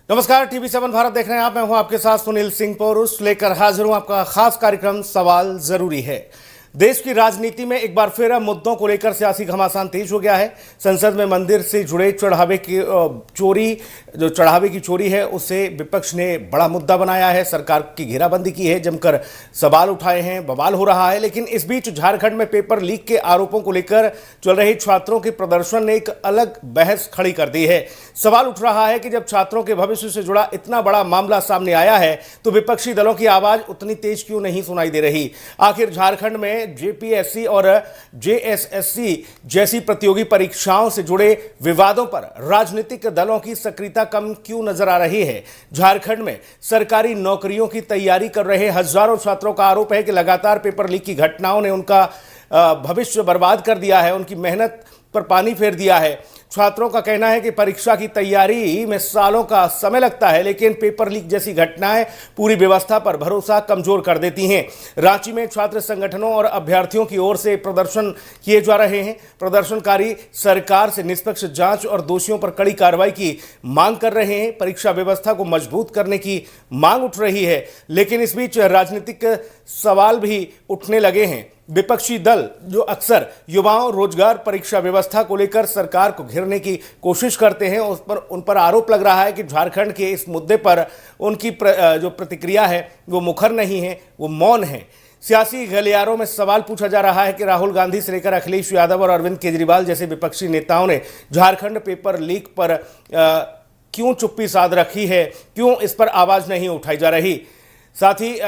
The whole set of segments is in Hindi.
नमस्कार, टीवी7 भारत देख रहे हैं आप। मैं हूं आपके साथ सुनील सिंह पौरुष, लेकर हाजिर हूं आपका खास कार्यक्रम सवाल जरूरी है। देश की राजनीति में एक बार फिर मुद्दों को लेकर सियासी घमासान तेज हो गया है। संसद में मंदिर से जुड़े चढ़ावे की चोरी है, उसे विपक्ष ने बड़ा मुद्दा बनाया है। सरकार की घेराबंदी की है, जमकर सवाल उठाए हैं, बवाल हो रहा है। लेकिन इस बीच झारखंड में पेपर लीक के आरोपों को लेकर चल रहे छात्रों के प्रदर्शन ने एक अलग बहस खड़ी कर दी है। सवाल उठ रहा है कि जब छात्रों के भविष्य से जुड़ा इतना बड़ा मामला सामने आया है तो विपक्षी दलों की आवाज उतनी तेज क्यों नहीं सुनाई दे रही। आखिर झारखंड में जेपीएससी और जेएसएससी जैसी प्रतियोगी परीक्षाओं से जुड़े विवादों पर राजनीतिक दलों की सक्रियता कम क्यों नजर आ रही है। झारखंड में सरकारी नौकरियों की तैयारी कर रहे हजारों छात्रों का आरोप है कि लगातार पेपर लीक की घटनाओं ने उनका भविष्य बर्बाद कर दिया है, उनकी मेहनत पर पानी फेर दिया है। छात्रों का कहना है कि परीक्षा की तैयारी में सालों का समय लगता है, लेकिन पेपर लीक जैसी घटनाएं पूरी व्यवस्था पर भरोसा कमजोर कर देती हैं। रांची में छात्र संगठनों और अभ्यर्थियों की ओर से प्रदर्शन किए जा रहे हैं। प्रदर्शनकारी सरकार से निष्पक्ष जांच और दोषियों पर कड़ी कार्रवाई की मांग कर रहे हैं। परीक्षा व्यवस्था को मजबूत करने की मांग उठ रही है, लेकिन इस बीच राजनीतिक सवाल भी उठने लगे हैं। विपक्षी दल जो अक्सर युवाओं रोजगार परीक्षा व्यवस्था को लेकर सरकार को घेरने की कोशिश करते हैं, उन पर आरोप लग रहा है कि झारखंड के इस मुद्दे पर उनकी जो प्रतिक्रिया है वो मुखर नहीं है, वो मौन है। सियासी गलियारों में सवाल पूछा जा रहा है कि राहुल गांधी से लेकर अखिलेश यादव और अरविंद केजरीवाल जैसे विपक्षी नेताओं ने झारखंड पेपर लीक पर क्यों चुप्पी साध रखी है, क्यों इस पर आवाज नहीं उठाई जा रही। साथ ही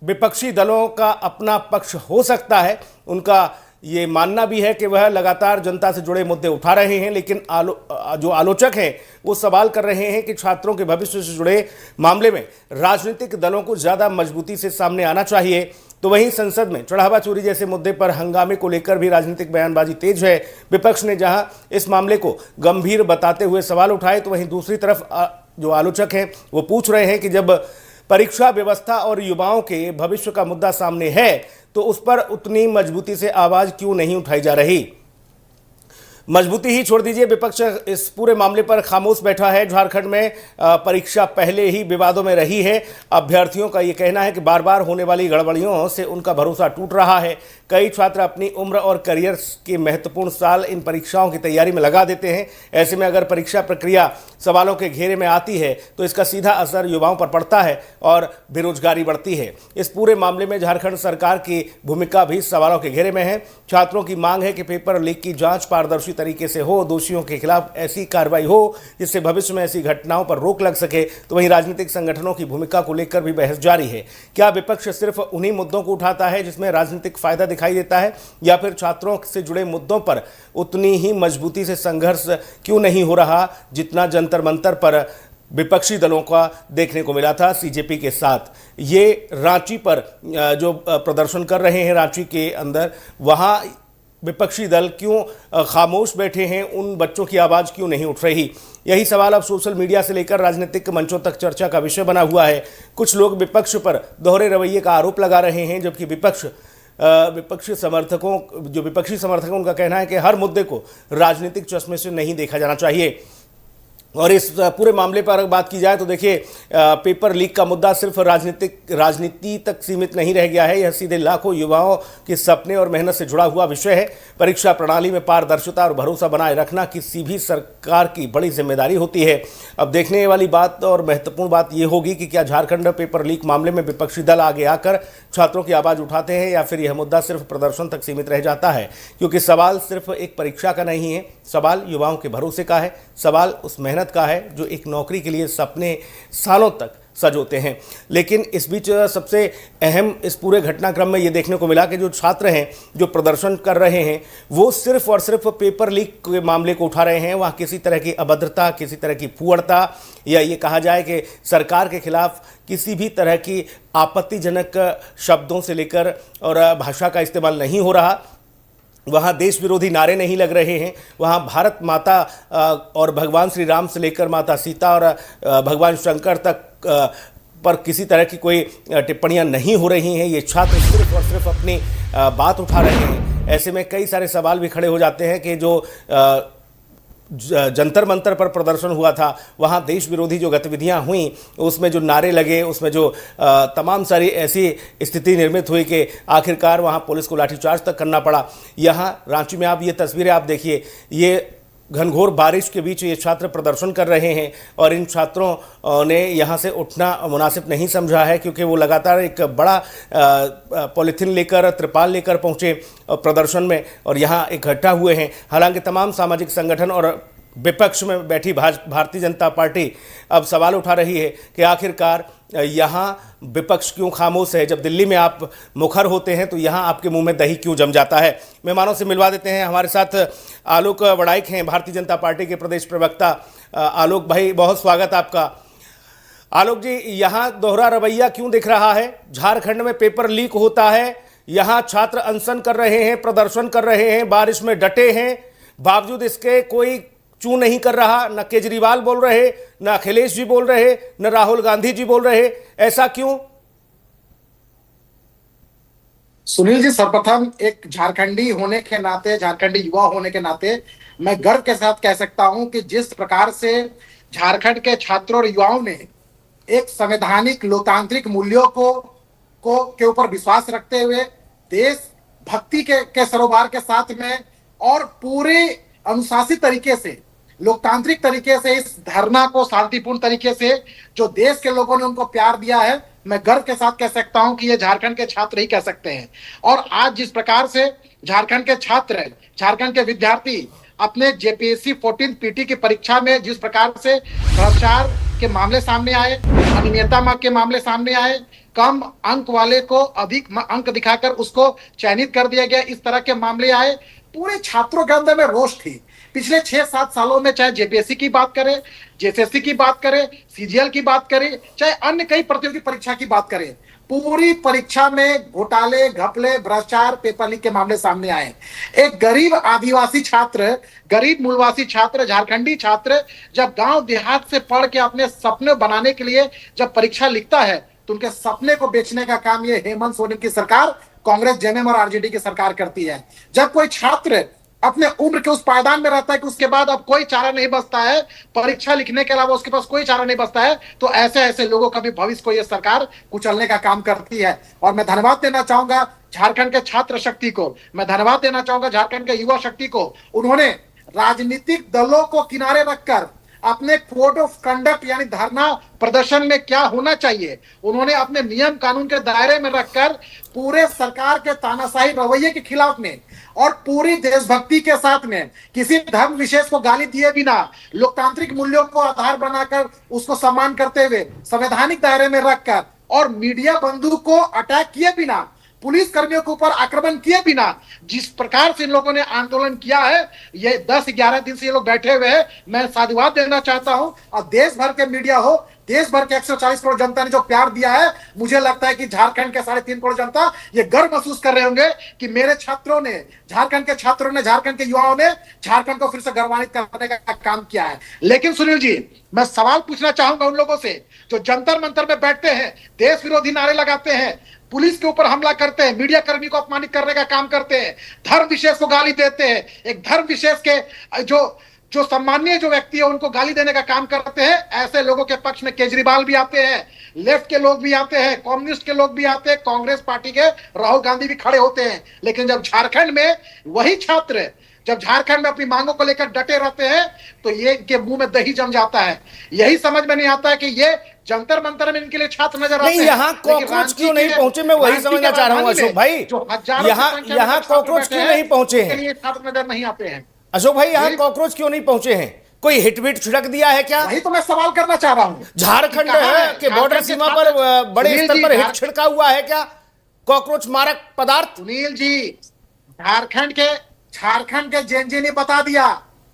विपक्षी दलों का अपना पक्ष हो सकता है, उनका ये मानना भी है कि वह लगातार जनता से जुड़े मुद्दे उठा रहे हैं, लेकिन जो आलोचक हैं वो सवाल कर रहे हैं कि छात्रों के भविष्य से जुड़े मामले में राजनीतिक दलों को ज़्यादा मजबूती से सामने आना चाहिए। तो वहीं संसद में चढ़ावा चोरी जैसे मुद्दे पर हंगामे को लेकर भी राजनीतिक बयानबाजी तेज है। विपक्ष ने जहां इस मामले को गंभीर बताते हुए सवाल उठाए, तो वहीं दूसरी तरफ जो आलोचक हैं वो पूछ रहे हैं कि जब परीक्षा व्यवस्था और युवाओं के भविष्य का मुद्दा सामने है तो उस पर उतनी मजबूती से आवाज क्यों नहीं उठाई जा रही। मजबूती ही छोड़ दीजिए, विपक्ष इस पूरे मामले पर खामोश बैठा है। झारखंड में परीक्षा पहले ही विवादों में रही है। अभ्यर्थियों का ये कहना है कि बार बार होने वाली गड़बड़ियों से उनका भरोसा टूट रहा है। कई छात्र अपनी उम्र और करियर के महत्वपूर्ण साल इन परीक्षाओं की तैयारी में लगा देते हैं। ऐसे में अगर परीक्षा प्रक्रिया सवालों के घेरे में आती है तो इसका सीधा असर युवाओं पर पड़ता है और बेरोजगारी बढ़ती है। इस पूरे मामले में झारखंड सरकार की भूमिका भी सवालों के घेरे में है। छात्रों की मांग है कि पेपर लीक की जांच पारदर्शी तरीके से हो, दोषियों के खिलाफ ऐसी कार्रवाई हो जिससे भविष्य में ऐसी घटनाओं पर रोक लग सके। तो वहीं राजनीतिक संगठनों की भूमिका को लेकर भी बहस जारी है। क्या विपक्ष सिर्फ उन्हीं मुद्दों को उठाता है जिसमें राजनीतिक फायदा दिखाई देता है, या फिर छात्रों से जुड़े मुद्दों पर उतनी ही मजबूती से संघर्ष क्यों नहीं हो रहा जितना जंतर मंतर पर विपक्षी दलों का देखने को मिला था सीजेपी के साथ। ये रांची पर जो प्रदर्शन कर रहे हैं, रांची के अंदर, वहां विपक्षी दल क्यों खामोश बैठे हैं, उन बच्चों की आवाज़ क्यों नहीं उठ रही। यही सवाल अब सोशल मीडिया से लेकर राजनीतिक मंचों तक चर्चा का विषय बना हुआ है। कुछ लोग विपक्ष पर दोहरे रवैये का आरोप लगा रहे हैं, जबकि विपक्षी समर्थकों उनका कहना है कि हर मुद्दे को राजनीतिक चश्मे से नहीं देखा जाना चाहिए। और इस पूरे मामले पर अगर बात की जाए तो देखिए, पेपर लीक का मुद्दा सिर्फ राजनीति तक सीमित नहीं रह गया है। यह सीधे लाखों युवाओं के सपने और मेहनत से जुड़ा हुआ विषय है। परीक्षा प्रणाली में पारदर्शिता और भरोसा बनाए रखना किसी भी सरकार की बड़ी जिम्मेदारी होती है। अब देखने वाली बात और महत्वपूर्ण बात यह होगी कि क्या झारखंड पेपर लीक मामले में विपक्षी दल आगे आकर छात्रों की आवाज़ उठाते हैं, या फिर यह मुद्दा सिर्फ प्रदर्शन तक सीमित रह जाता है। क्योंकि सवाल सिर्फ एक परीक्षा का नहीं है, सवाल युवाओं के भरोसे का है, सवाल उस मेहनत का है जो एक नौकरी के लिए सपने सालों तक सजोते हैं। लेकिन इस बीच सबसे अहम इस पूरे घटनाक्रम में ये देखने को मिला कि जो छात्र हैं जो प्रदर्शन कर रहे हैं वो सिर्फ और सिर्फ पेपर लीक के मामले को उठा रहे हैं। वहाँ किसी तरह की अभद्रता, किसी तरह की फूहड़ता, या ये कहा जाए कि सरकार के खिलाफ किसी भी तरह की आपत्तिजनक शब्दों से लेकर और भाषा का इस्तेमाल नहीं हो रहा। वहाँ देश विरोधी नारे नहीं लग रहे हैं। वहाँ भारत माता और भगवान श्री राम से लेकर माता सीता और भगवान शंकर तक पर किसी तरह की कोई टिप्पणियाँ नहीं हो रही हैं। ये छात्र सिर्फ और सिर्फ अपनी बात उठा रहे हैं। ऐसे में कई सारे सवाल भी खड़े हो जाते हैं कि जो जंतर मंतर पर प्रदर्शन हुआ था, वहाँ देश विरोधी जो गतिविधियाँ हुई, उसमें जो नारे लगे, उसमें जो तमाम सारी ऐसी स्थिति निर्मित हुई कि आखिरकार वहाँ पुलिस को लाठीचार्ज तक करना पड़ा। यहाँ रांची में आप ये तस्वीरें आप देखिए, ये घनघोर बारिश के बीच ये छात्र प्रदर्शन कर रहे हैं और इन छात्रों ने यहाँ से उठना मुनासिब नहीं समझा है, क्योंकि वो लगातार एक बड़ा पॉलीथीन लेकर, त्रिपाल लेकर पहुँचे प्रदर्शन में और यहाँ इकट्ठा हुए हैं। हालांकि तमाम सामाजिक संगठन और विपक्ष में बैठी भारतीय जनता पार्टी अब सवाल उठा रही है कि आखिरकार यहाँ विपक्ष क्यों खामोश है। जब दिल्ली में आप मुखर होते हैं तो यहाँ आपके मुंह में दही क्यों जम जाता है। मेहमानों से मिलवा देते हैं। हमारे साथ आलोक वड़ाइक हैं, भारतीय जनता पार्टी के प्रदेश प्रवक्ता। आलोक भाई, बहुत स्वागत आपका। आलोक जी, यहाँ दोहरा रवैया क्यों दिख रहा है? झारखंड में पेपर लीक होता है, यहाँ छात्र अनशन कर रहे हैं, प्रदर्शन कर रहे हैं, बारिश में डटे हैं, बावजूद इसके कोई चू नहीं कर रहा। न केजरीवाल बोल रहे, न अखिलेश जी बोल रहे, न राहुल गांधी जी बोल रहे। ऐसा क्यों? सुनील जी, सर्वप्रथम एक झारखंडी होने के नाते, झारखंडी युवा होने के नाते मैं गर्व के साथ कह सकता हूं कि जिस प्रकार से झारखंड के छात्रों और युवाओं ने एक संवैधानिक लोकतांत्रिक मूल्यों के ऊपर विश्वास रखते हुए देश भक्ति के सरोवर के साथ में और पूरे अनुशासित तरीके से, लोकतांत्रिक तरीके से इस धरना को शांतिपूर्ण तरीके से जो देश के लोगों ने उनको प्यार दिया है, मैं गर्व के साथ कह सकता हूं कि ये झारखंड के छात्र ही कह सकते हैं। और आज जिस प्रकार से झारखंड के छात्र, झारखंड के विद्यार्थी अपने जेपीएससी 14 पीटी की परीक्षा में जिस प्रकार से भ्रष्टाचार के मामले सामने आए, अनियमितता के मामले सामने आए, कम अंक वाले को अधिक अंक दिखाकर उसको चयनित कर दिया गया, इस तरह के मामले आए, पूरे छात्रों के अंदर में रोष थी। पिछले 6-7 सालों में चाहे जेपीएससी की बात करें, जेएसएससी की बात करें, सीजीएल की बात करें, चाहे अन्य कई प्रतियोगी परीक्षा की बात करें, पूरी परीक्षा में घोटाले, घपले, भ्रष्टाचार, पेपर लीक के मामले सामने आए। एक गरीब आदिवासी छात्र, गरीब मूलवासी छात्र, झारखंडी छात्र जब गांव देहात से पढ़ के अपने सपने बनाने के लिए जब परीक्षा लिखता है तो उनके सपने को बेचने का काम ये हेमंत सोरेन की सरकार, कांग्रेस, जेएमएम और आरजेडी की सरकार करती है। जब कोई छात्र अपने उम्र के उस पायदान में रहता है कि उसके बाद अब कोई चारा नहीं बचता है, परीक्षा लिखने के अलावा उसके पास कोई चारा नहीं बचता है, तो ऐसे लोगों का भी भविष्य को यह सरकार कुचलने का काम करती है। और मैं धन्यवाद देना चाहूंगा झारखंड के छात्र शक्ति को, मैं धन्यवाद देना चाहूंगा झारखंड के युवा शक्ति को। उन्होंने राजनीतिक दलों को किनारे रखकर अपने कोड ऑफ कंडक्ट यानी धरना प्रदर्शन में क्या होना चाहिए, उन्होंने अपने नियम कानून के दायरे में रखकर पूरे सरकार के तानाशाही रवैये के खिलाफ में और पूरी देशभक्ति के साथ में किसी धर्म विशेष को गाली दिए बिना, लोकतांत्रिक मूल्यों को आधार बनाकर उसको सम्मान करते हुए संवैधानिक दायरे में रखकर और मीडिया बंधु को अटैक किए बिना, पुलिस कर्मियों के ऊपर आक्रमण किए बिना जिस प्रकार से इन लोगों ने आंदोलन किया है, ये 10-11 दिन से ये लोग बैठे हुए हैं, मैं साधुवाद देना चाहता हूं। और देश भर के मीडिया हो, देश भर के 140 करोड़ जनता ने जो प्यार दिया है, मुझे लगता है कि झारखंड के 3.5 करोड़ जनता ये गर्व महसूस कर रहे होंगे कि मेरे छात्रों ने, झारखंड के छात्रों ने, झारखंड के युवाओं ने झारखंड को फिर से गौरवान्वित करने का काम किया है। लेकिन सुनील जी, मैं सवाल पूछना चाहूंगा उन लोगों से जो जंतर मंतर में बैठते हैं, देश विरोधी नारे लगाते हैं, पुलिस के ऊपर हमला करते हैं, मीडिया कर्मी को अपमानित करने का काम करते हैं, धर्म विशेष को गाली देते हैं, एक धर्म विशेष के जो सम्मानीय जो व्यक्ति है उनको गाली देने का काम करते हैं। ऐसे लोगों के पक्ष में केजरीवाल भी आते हैं, लेफ्ट के लोग भी आते हैं, कम्युनिस्ट के लोग भी आते हैं, कांग्रेस पार्टी के राहुल गांधी भी खड़े होते हैं। लेकिन जब झारखंड में वही छात्र जब झारखंड में अपनी मांगों को लेकर डटे रहते हैं तो ये इनके मुंह में दही जम जाता है। यही समझ में नहीं आता है कि ये जंतर मंतर में इनके लिए छात्र नजर आते हैं। यहाँ कॉकरोच क्यों नहीं पहुंचे? मैं वही समझना चाह रहा हूँ अशोक भाई, यहाँ कॉकरोच क्यों नहीं पहुंचे हैं? छात्र नजर नहीं आते हैं अशोक भाई, यहाँ कॉकरोच क्यों नहीं पहुंचे हैं? कोई हिटविट छिड़क दिया है क्या? वही तो मैं सवाल करना चाह रहा हूँ। झारखंड के बॉर्डर सीमा पर बड़े स्तर पर हिट छिड़का हुआ है क्या कॉकरोच मारक पदार्थ? सुनील जी, झारखंड के जेएनजी ने बता दिया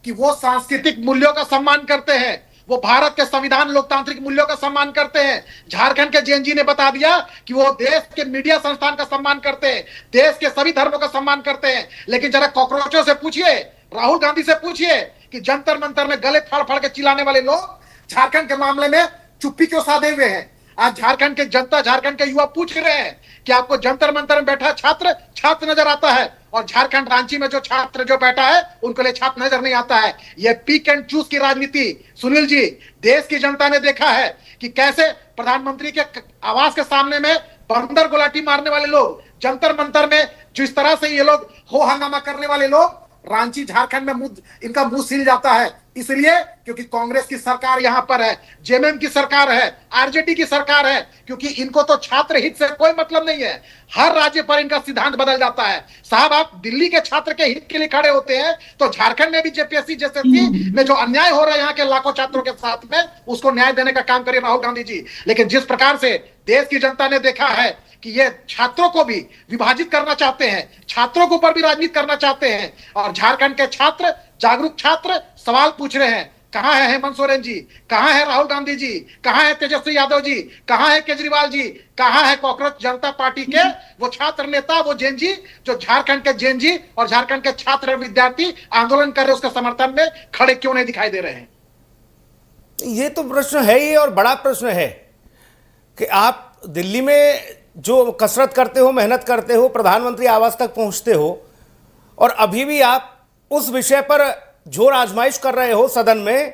कि वो सांस्कृतिक मूल्यों का सम्मान करते हैं, वो भारत के संविधान लोकतांत्रिक मूल्यों का सम्मान करते हैं। झारखंड के जेएनजी ने बता दिया कि वो देश के मीडिया संस्थान का सम्मान करते हैं, देश के सभी धर्मों का सम्मान करते हैं। लेकिन जरा कॉकरोचों से पूछिए, राहुल गांधी से पूछिए कि जंतर मंतर में गले फाड़ फाड़ के चिल्लाने वाले लोग झारखंड के मामले में चुप्पी क्यों साधे हुए हैं। आज झारखंड के जनता, झारखंड के युवा पूछ रहे हैं कि आपको जंतर मंतर में बैठा छात्र नजर आता है और झारखंड रांची में जो छात्र जो बैठा है उनको लिए छात्र नजर नहीं आता है। ये पिक एंड चूज की राजनीति। सुनील जी, देश की जनता ने देखा है कि कैसे प्रधानमंत्री के आवास के सामने में बंदर गुलाटी मारने वाले लोग, जंतर मंतर में जिस तरह से ये लोग हो हंगामा करने वाले लोग, रांची झारखंड में इनका मुंह सिल जाता है। इसलिए क्योंकि कांग्रेस की सरकार यहां पर है, जेएमएम की सरकार है, आरजेडी की सरकार है, क्योंकि इनको तो छात्र हित से कोई मतलब नहीं है। हर राज्य पर इनका सिद्धांत बदल जाता है। साहब, आप दिल्ली के छात्र के हित के लिए खड़े होते हैं तो झारखंड में भी जेपीएससी जेएसएससी में जो अन्याय हो रहा है यहाँ के लाखों छात्रों के साथ में, उसको न्याय देने का काम करिए राहुल गांधी जी। लेकिन जिस प्रकार से देश की जनता ने देखा है कि ये छात्रों को भी विभाजित करना चाहते हैं, छात्रों के ऊपर भी राजनीति करना चाहते हैं, और झारखंड के छात्र, जागरूक छात्र सवाल पूछ रहे हैं, कहां है हेमंत सोरेन जी, कहां है राहुल गांधी जी, कहां है तेजस्वी यादव जी, कहां है केजरीवाल जी, कहां है कॉकरोच जनता पार्टी के वो छात्र नेता, वो जैन जी जो झारखंड के जैन जी और झारखंड के छात्र विद्यार्थी आंदोलन कर रहे उसके समर्थन में खड़े क्यों नहीं दिखाई दे रहे हैं? ये तो प्रश्न है ही, और बड़ा प्रश्न है कि आप दिल्ली में जो कसरत करते हो, मेहनत करते हो, प्रधानमंत्री आवास तक पहुंचते हो, और अभी भी आप उस विषय पर जोर आजमाइश कर रहे हो सदन में,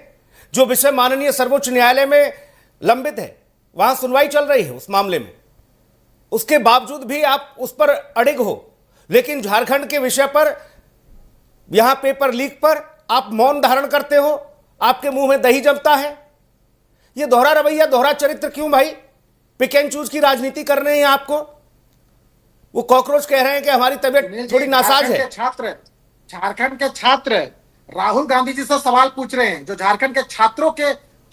जो विषय माननीय सर्वोच्च न्यायालय में लंबित है, वहां सुनवाई चल रही है उस मामले में। उसके बावजूद भी आप उस पर अड़िग हो, लेकिन झारखंड के विषय पर, यहां पेपर लीक पर आप मौन धारण करते हो, आपके मुंह में दही जमता है। यह दोहरा रवैया, दोहरा चरित्र क्यों भाई? पिक एंड चूज की राजनीति कर रहे हैं आपको। वो कॉकरोच कह रहे हैं कि हमारी तबीयत थोड़ी नासाज है। झारखंड के छात्र राहुल गांधी जी से सवाल पूछ रहे हैं, जो झारखंड के छात्रों के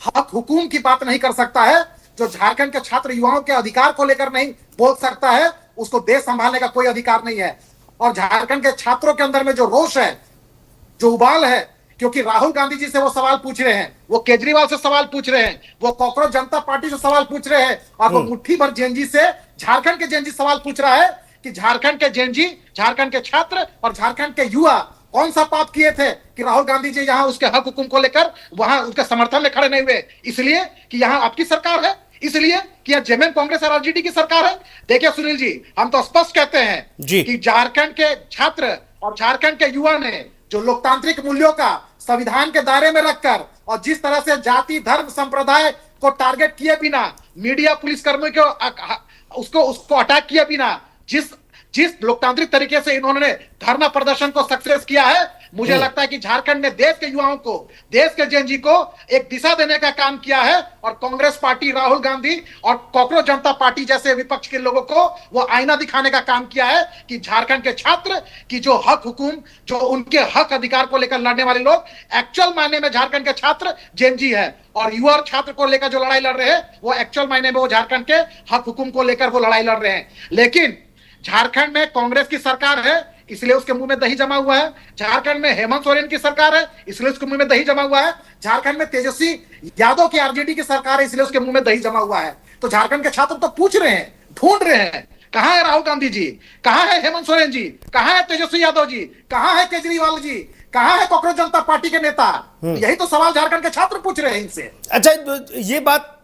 हक हुकूम की बात नहीं कर सकता है, जो झारखंड के छात्र युवाओं के अधिकार को लेकर नहीं बोल सकता है, उसको देश संभालने का कोई अधिकार नहीं है। और झारखंड के छात्रों के अंदर में जो रोष है, जो उबाल है, क्योंकि राहुल गांधी जी से वो सवाल पूछ रहे हैं, वो केजरीवाल से सवाल पूछ रहे हैं, वो कॉकरोच जनता पार्टी से सवाल पूछ रहे हैं, और वो मुट्ठी भर जेएनजी से झारखंड के जेएनजी सवाल पूछ रहा है कि झारखंड के जेएनजी, झारखंड के छात्र और झारखंड के युवा कौन सा पाप किए थे कि राहुल गांधी जी यहाँ उसके हक हुकुम को लेकर वहां उसके समर्थन में खड़े नहीं हुए? इसलिए कि यहाँ आपकी सरकार है, इसलिए कि यहाँ जेएमएम, कांग्रेस और आरजेडी की सरकार है। देखिए सुनील जी, हम तो स्पष्ट कहते हैं कि झारखंड के छात्र और झारखंड के युवा ने जो लोकतांत्रिक मूल्यों का संविधान के दायरे में रखकर और जिस तरह से जाति, धर्म, संप्रदाय को टारगेट किए बिना, मीडिया, पुलिस कर्मियों को उसको अटैक किए बिना जिस लोकतांत्रिक तरीके से इन्होंने धरना प्रदर्शन को सक्सेस किया है, मुझे लगता है कि झारखंड ने देश के युवाओं को, देश के जेएनजी को एक दिशा देने का काम किया है। और कांग्रेस पार्टी, राहुल गांधी और कॉकरोच जनता पार्टी जैसे विपक्ष के लोगों को वो आईना दिखाने का काम किया है कि झारखंड के छात्र की जो हक हुकुम, जो उनके हक अधिकार को लेकर लड़ने वाले लोग, एक्चुअल मायने में झारखंड के छात्र जेएनजी है, और युवा और छात्र को लेकर जो लड़ाई लड़ रहे हैं वो एक्चुअल मायने में वो झारखंड के हक हुकुम को लेकर वो लड़ाई लड़ रहे हैं। लेकिन झारखंड में कांग्रेस की सरकार है, इसलिए उसके मुंह में दही जमा हुआ है। झारखंड में हेमंत सोरेन की सरकार है, इसलिए उसके मुंह में दही जमा हुआ है। झारखंड में तेजस्वी यादव की आरजेडी की सरकार है, इसलिए उसके मुंह में दही जमा हुआ है। तो झारखंड के छात्र तो पूछ रहे हैं, ढूंढ रहे हैं, कहां है राहुल गांधी जी, कहां है हेमंत सोरेन जी, कहां है तेजस्वी यादव जी, कहां है केजरीवाल जी, कहां है कॉकरोच जनता पार्टी के नेता? यही तो सवाल झारखंड के छात्र पूछ रहे हैं इनसे। अच्छा, ये बात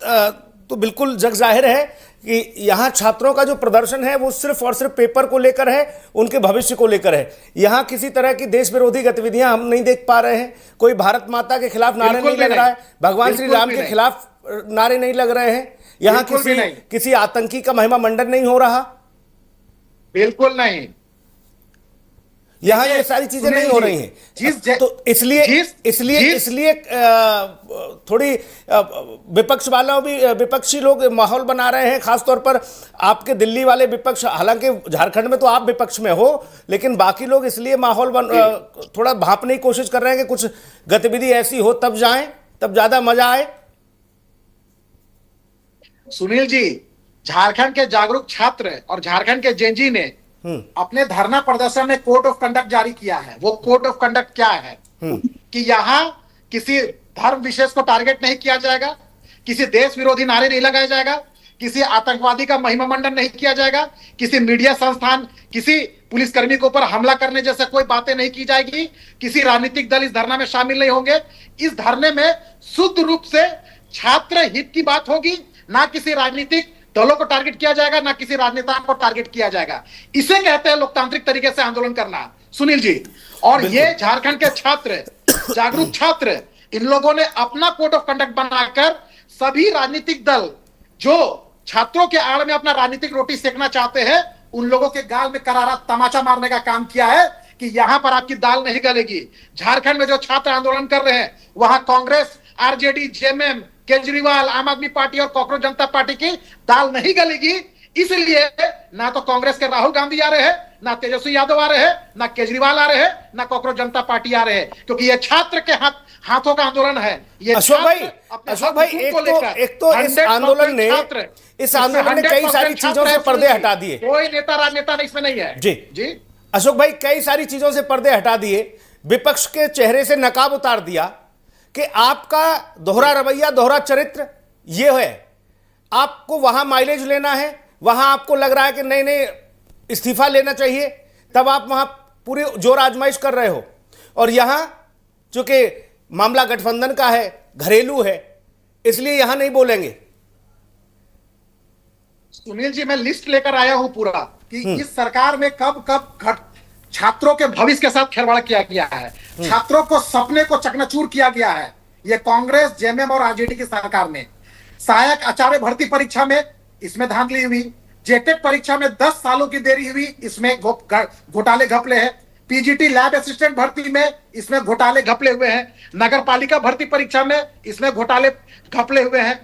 तो बिल्कुल जग जाहिर है कि यहाँ छात्रों का जो प्रदर्शन है वो सिर्फ और सिर्फ पेपर को लेकर है, उनके भविष्य को लेकर है। यहाँ किसी तरह की देश विरोधी गतिविधियां हम नहीं देख पा रहे हैं। कोई भारत माता के खिलाफ नारे नहीं लग रहा है, भगवान श्री राम के खिलाफ नारे नहीं लग रहे हैं, यहाँ किसी आतंकी का महिमा मंडन नहीं हो रहा, बिल्कुल नहीं। यहाँ ये सारी चीजें नहीं हो रही हैं। तो इसलिए थोड़ी विपक्षी लोग माहौल बना रहे हैं, खासतौर पर आपके दिल्ली वाले विपक्ष। हालांकि झारखंड में तो आप विपक्ष में हो, लेकिन बाकी लोग इसलिए माहौल थोड़ा भांपने की कोशिश कर रहे हैं कि कुछ गतिविधि ऐसी हो तब जाएं, तब ज्यादा मजा आए। सुनील जी, झारखंड के जागरूक छात्र और झारखंड के जेएनजी ने अपने धरना प्रदर्शन में कोड ऑफ कंडक्ट जारी किया है। वो कोड ऑफ कंडक्ट क्या है कि यहां किसी धर्म विशेष को टारगेट नहीं किया जाएगा, किसी देश विरोधी नारे नहीं लगाया जाएगा, किसी आतंकवादी का महिमा मंडन नहीं किया जाएगा, किसी मीडिया संस्थान, किसी पुलिसकर्मी के ऊपर हमला करने जैसे कोई बातें नहीं की जाएगी, किसी राजनीतिक दल इस धरना में शामिल नहीं होंगे। इस धरने में शुद्ध रूप से छात्र हित की बात होगी, ना किसी राजनीतिक दलों को टारगेट किया जाएगा, ना किसी राजनेता को टारगेट किया जाएगा। इसे कहते हैं लोकतांत्रिक तरीके से आंदोलन करना, सुनील जी। और ये झारखंड के छात्र, जागरूक छात्र, इन लोगों ने अपना कोड ऑफ कंडक्ट बनाकर सभी राजनीतिक दल जो छात्रों के आड़ में अपना राजनीतिक रोटी सेकना चाहते हैं, उन लोगों के गाल में करारा तमाचा मारने का काम किया है कि यहां पर आपकी दाल नहीं गलेगी। झारखंड में जो छात्र आंदोलन कर रहे हैं, वहां कांग्रेस, आरजेडी, जेएमएम, केजरीवाल, आम आदमी पार्टी और कॉकरोच जनता पार्टी की दाल नहीं गलेगी। इसलिए ना तो कांग्रेस के राहुल गांधी आ रहे हैं, ना तेजस्वी यादव आ रहे हैं, ना केजरीवाल आ रहे हैं, ना कॉकरोच जनता पार्टी आ रहे हैं, क्योंकि ये छात्र के हाथों का आंदोलन है। ये अशोक भाई, एक तो इस आंदोलन ने कई सारी चीजों से पर्दे हटा दिए। कोई नेता राजनेता इसमें नहीं है। जी जी अशोक भाई, कई सारी चीजों से पर्दे हटा दिए, विपक्ष के चेहरे से नकाब उतार दिया कि आपका दोहरा रवैया, दोहरा चरित्र ये है। आपको वहां माइलेज लेना है, वहां आपको लग रहा है कि नहीं नहीं इस्तीफा लेना चाहिए, तब आप वहां पूरी जोर आजमाइश कर रहे हो। और यहां चूंकि मामला गठबंधन का है, घरेलू है, इसलिए यहां नहीं बोलेंगे। सुनील जी, मैं लिस्ट लेकर आया हूं पूरा कि इस सरकार में कब कब छात्रों के भविष्य के साथ खिलवाड़ किया गया है, छात्रों को सपने को चकनाचूर किया गया है। यह कांग्रेस, जेएमएम और आरजेडी की सरकार ने सहायक आचार्य भर्ती परीक्षा में इसमें धांधली हुई, जेटेट परीक्षा में 10 सालों की देरी हुई, इसमें घोटाले घपले हैं, पीजीटी लैब असिस्टेंट भर्ती में इसमें घोटाले घपले हुए हैं, नगर पालिका भर्ती परीक्षा में इसमें घोटाले घपले हुए हैं,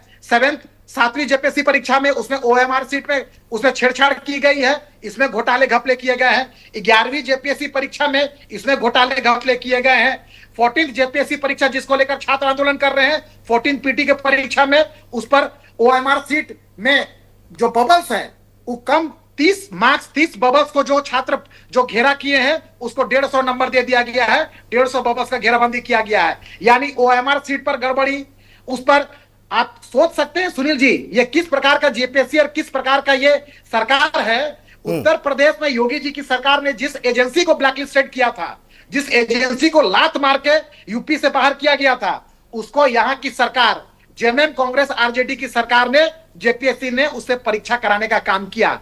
7वीं जेपीएससी परीक्षा में उसमें ओएमआर सीट में उसमें छेड़छाड़ की गई है, इसमें घोटाले घपले किए गए हैं, 11वीं जेपीएससी परीक्षा में इसमें घोटाले घपले किए गए हैं, 14th जेपीएससी परीक्षा जिसको लेकर छात्र आंदोलन कर रहे हैं, 14th पीटी के परीक्षा में उस पर ओएमआर सीट में जो बबल्स है वो कम 30 मार्क्स, 30 बबल्स को जो छात्र जो घेरा किए हैं उसको 150 नंबर दे दिया गया है, 150 बबल्स का घेराबंदी किया गया है। यानी ओएमआर सीट पर गड़बड़ी, उस पर आप सोच सकते हैं सुनील जी, ये किस प्रकार का जेपीएससी और किस प्रकार का ये सरकार है। उत्तर प्रदेश में योगी जी की सरकार ने जिस एजेंसी को ब्लैकलिस्टेड किया था, जिस एजेंसी को लात मार के यूपी से बाहर किया गया था, उसको यहां की सरकार, जेएमएम, कांग्रेस, आरजेडी की सरकार ने, जेपीएससी ने उससे परीक्षा कराने का काम किया।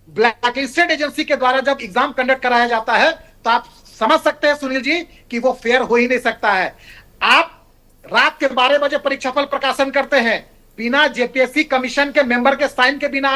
ब्लैकलिस्टेड एजेंसी के द्वारा जब एग्जाम कंडक्ट कराया जाता है तो आप समझ सकते हैं सुनील जी कि वो फेयर हो ही नहीं सकता है। आप रात के 12 बजे परीक्षाफल प्रकाशन करते हैं, बिना जेपीएससी कमीशन के मेंबर के साइन के बिना,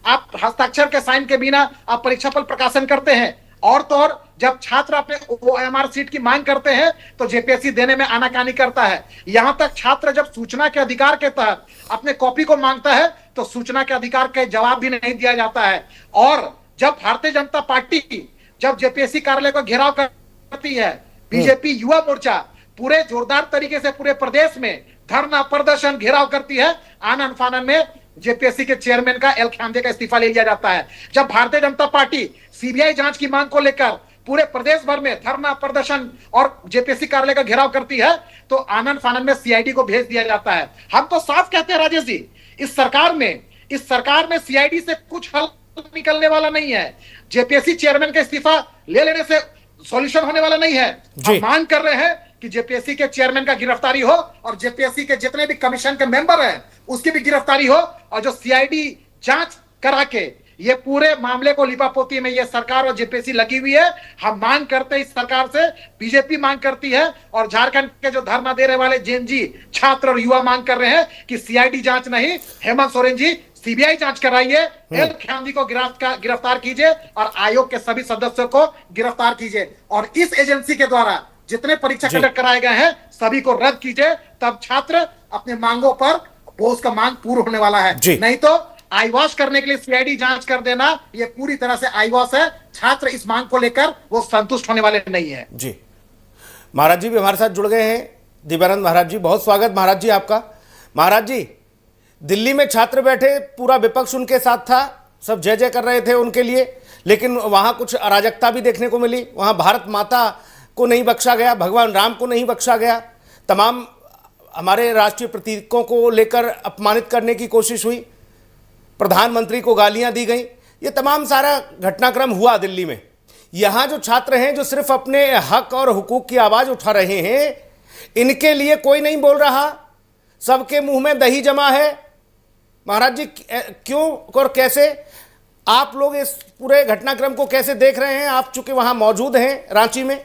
आप हस्ताक्षर के साइन के बिना आप परीक्षाफल प्रकाशन करते हैं। और तो और जब छात्र अपने ओएमआर सीट की मांग करते हैं तो जेपीएससी देने में आनाकानी करता है। यहां तक छात्र जब सूचना के अधिकार के तहत अपने कॉपी को मांगता है तो सूचना के अधिकार का जवाब भी नहीं दिया जाता है। और जब भारतीय जनता पार्टी जब जेपीएससी कार्यालय को घेराव करती है, बीजेपी युवा मोर्चा पूरे जोरदार तरीके से पूरे प्रदेश में धरना, प्रदर्शन, घेराव करती है, आनन फानन में जेपीएससी के चेयरमैन का एल खामदे का इस्तीफा ले लिया जाता है। जब भारतीय जनता पार्टी सीबीआई जांच की मांग को लेकर पूरे प्रदेश भर में धरना, प्रदर्शन और जेपीएससी कार्यालय का घेराव करती है तो आनन फानन में सीआईडी को भेज दिया जाता है। हम तो साफ कहते हैं राजेश जी, इस सरकार में सीआईडी से कुछ हल निकलने वाला नहीं है। जेपीएससी चेयरमैन का इस्तीफा ले लेने से सॉल्यूशन होने वाला नहीं है। हम मांग कर रहे हैं कि जेपीएससी के चेयरमैन का गिरफ्तारी हो और जेपीएससी के जितने भी कमीशन के मेंबर हैं उसकी भी गिरफ्तारी हो, और जो सीआईडी जांच करा के ये पूरे मामले को लिपापोती में ये सरकार और जेपीएससी लगी हुई है। हम मांग करते हैं इस सरकार से, बीजेपी मांग करती है और झारखंड के जो धरना देने वाले जेएनजी छात्र और युवा मांग कर रहे हैं कि सीआईडी जांच नहीं, हेमंत सोरेन जी सीबीआई जांच कराइए, एल खामदी को गिरफ्तार कीजिए और आयोग के सभी सदस्यों को गिरफ्तार कीजिए और इस एजेंसी के द्वारा जितने परीक्षा कंडक्ट कराए गए हैं सभी को रद्द कीजिए। तब छात्र अपने मांगों पर वो उसका मांग पूर्ण होने वाला है। नहीं तो आईवॉश करने के लिए सीआईडी जांच कर देना ये पूरी तरह से आईवॉश है। छात्र इस मांग को लेकर वो संतुष्ट होने वाले नहीं है। जी महाराज जी भी हमारे साथ जुड़ गए हैं, दिव्यानंद महाराज जी, बहुत स्वागत महाराज जी आपका। महाराज जी, दिल्ली में छात्र बैठे, पूरा विपक्ष उनके साथ था, सब जय जय कर रहे थे उनके लिए, लेकिन वहां कुछ अराजकता भी देखने को मिली। वहां भारत माता को नहीं बख्शा गया, भगवान राम को नहीं बख्शा गया, तमाम हमारे राष्ट्रीय प्रतीकों को लेकर अपमानित करने की कोशिश हुई, प्रधानमंत्री को गालियां दी गई। ये तमाम सारा घटनाक्रम हुआ दिल्ली में। यहाँ जो छात्र हैं जो सिर्फ अपने हक और हुकूक की आवाज़ उठा रहे हैं, इनके लिए कोई नहीं बोल रहा, सबके मुंह में दही जमा है। महाराज जी, क्यों और कैसे आप लोग इस पूरे घटनाक्रम को कैसे देख रहे हैं? आप चूंकि वहां मौजूद हैं रांची में।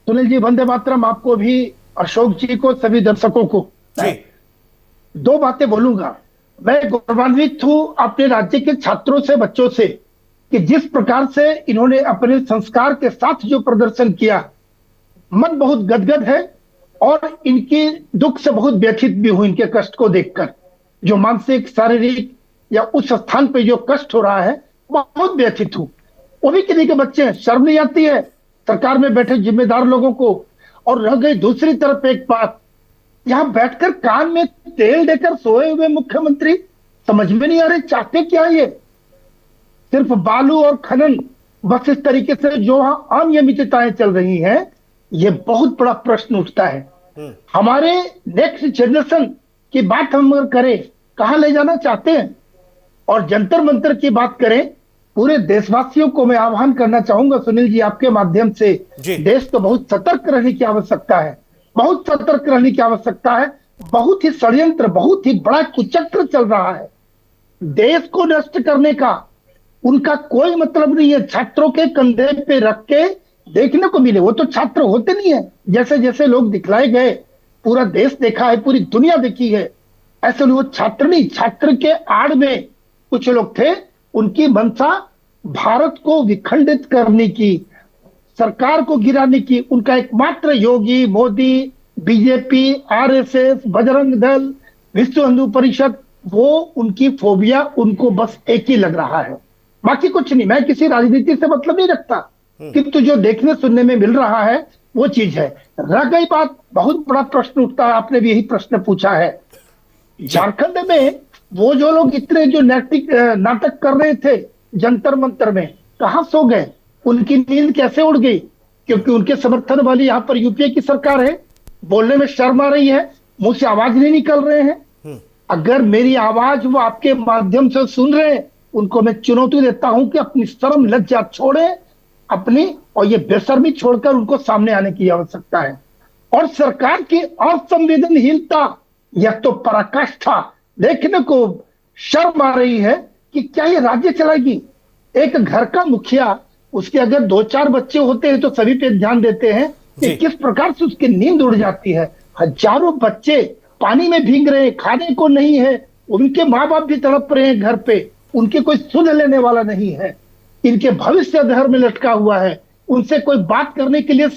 सुनील जी, वंदे मातरम आपको भी, अशोक जी को, सभी दर्शकों को। जी, दो बातें बोलूंगा। मैं गौरवान्वित हूं अपने राज्य के छात्रों से, बच्चों से, कि जिस प्रकार से इन्होंने अपने संस्कार के साथ जो प्रदर्शन किया, मन बहुत गदगद है और इनके दुख से बहुत व्यथित भी हूं। इनके कष्ट को देखकर जो मानसिक, शारीरिक या उस स्थान पे जो कष्ट हो रहा है, बहुत व्यथित हूं। वो भी किन्हीं के बच्चे हैं, शर्म नहीं आती है सरकार में बैठे जिम्मेदार लोगों को। और रह गई दूसरी तरफ एक बात, यहां बैठकर कान में तेल देकर सोए हुए मुख्यमंत्री, समझ में नहीं आ रहे चाहते क्या ये। सिर्फ बालू और खनन, बस इस तरीके से जो वहां अनियमितताएं चल रही हैं, ये बहुत बड़ा प्रश्न उठता है। हमारे नेक्स्ट जनरेशन की बात हम अगर करें, कहां ले जाना चाहते हैं, और जंतर मंतर की बात करें, पूरे देशवासियों को मैं आह्वान करना चाहूंगा सुनील जी आपके माध्यम से, देश को बहुत सतर्क रहने की आवश्यकता है, बहुत सतर्क रहने की आवश्यकता है। बहुत ही षड्यंत्र, बहुत ही बड़ा कुचक्र चल रहा है देश को नष्ट करने का। उनका कोई मतलब नहीं है छात्रों के कंधे पे रख के देखने को मिले। वो तो छात्र होते नहीं है, जैसे जैसे लोग दिखलाए गए, पूरा देश देखा है, पूरी दुनिया देखी है, ऐसे वो छात्र नहीं। छात्र के आड़ में कुछ लोग थे, उनकी मंशा भारत को विखंडित करने की, सरकार को गिराने की। उनका एकमात्र योगी, मोदी, बीजेपी, आरएसएस, बजरंग दल, विश्व हिंदू परिषद, वो उनकी फोबिया उनको बस एक ही लग रहा है, बाकी कुछ नहीं। मैं किसी राजनीति से मतलब नहीं रखता, किंतु जो देखने सुनने में मिल रहा है वो चीज है। रह गई बात, बहुत बड़ा प्रश्न उठता है, आपने भी यही प्रश्न पूछा है। झारखंड में वो जो लोग इतने जो नाटक कर रहे थे जंतर मंतर में, कहां सो गए? उनकी नींद कैसे उड़ गई? क्योंकि उनके समर्थन वाली यहाँ पर यूपीए की सरकार है, बोलने में शर्म आ रही है, मुंह से आवाज नहीं निकल रहे हैं। अगर मेरी आवाज वो आपके माध्यम से सुन रहे हैं, उनको मैं चुनौती देता हूं कि अपनी शर्म लज्जा छोड़े अपनी, और ये बेशर्मी छोड़कर उनको सामने आने की आवश्यकता है। और सरकार की असंवेदनहीनता, यह तो पराकाष्ठा, देखने को शर्म आ रही है कि क्या ये राज्य चलाएगी। एक घर का मुखिया, उसके अगर 2-4 बच्चे होते हैं तो सभी पे ध्यान देते हैं कि किस प्रकार से उसकी नींद उड़ जाती है। हजारों बच्चे पानी में भीग रहे हैं, खाने को नहीं है, उनके माँ बाप भी तड़प रहे हैं घर पे, उनके कोई सुध लेने वाला नहीं है, इनके भविष्य अधर में लटका हुआ है। उनसे कोई बात करने के लिए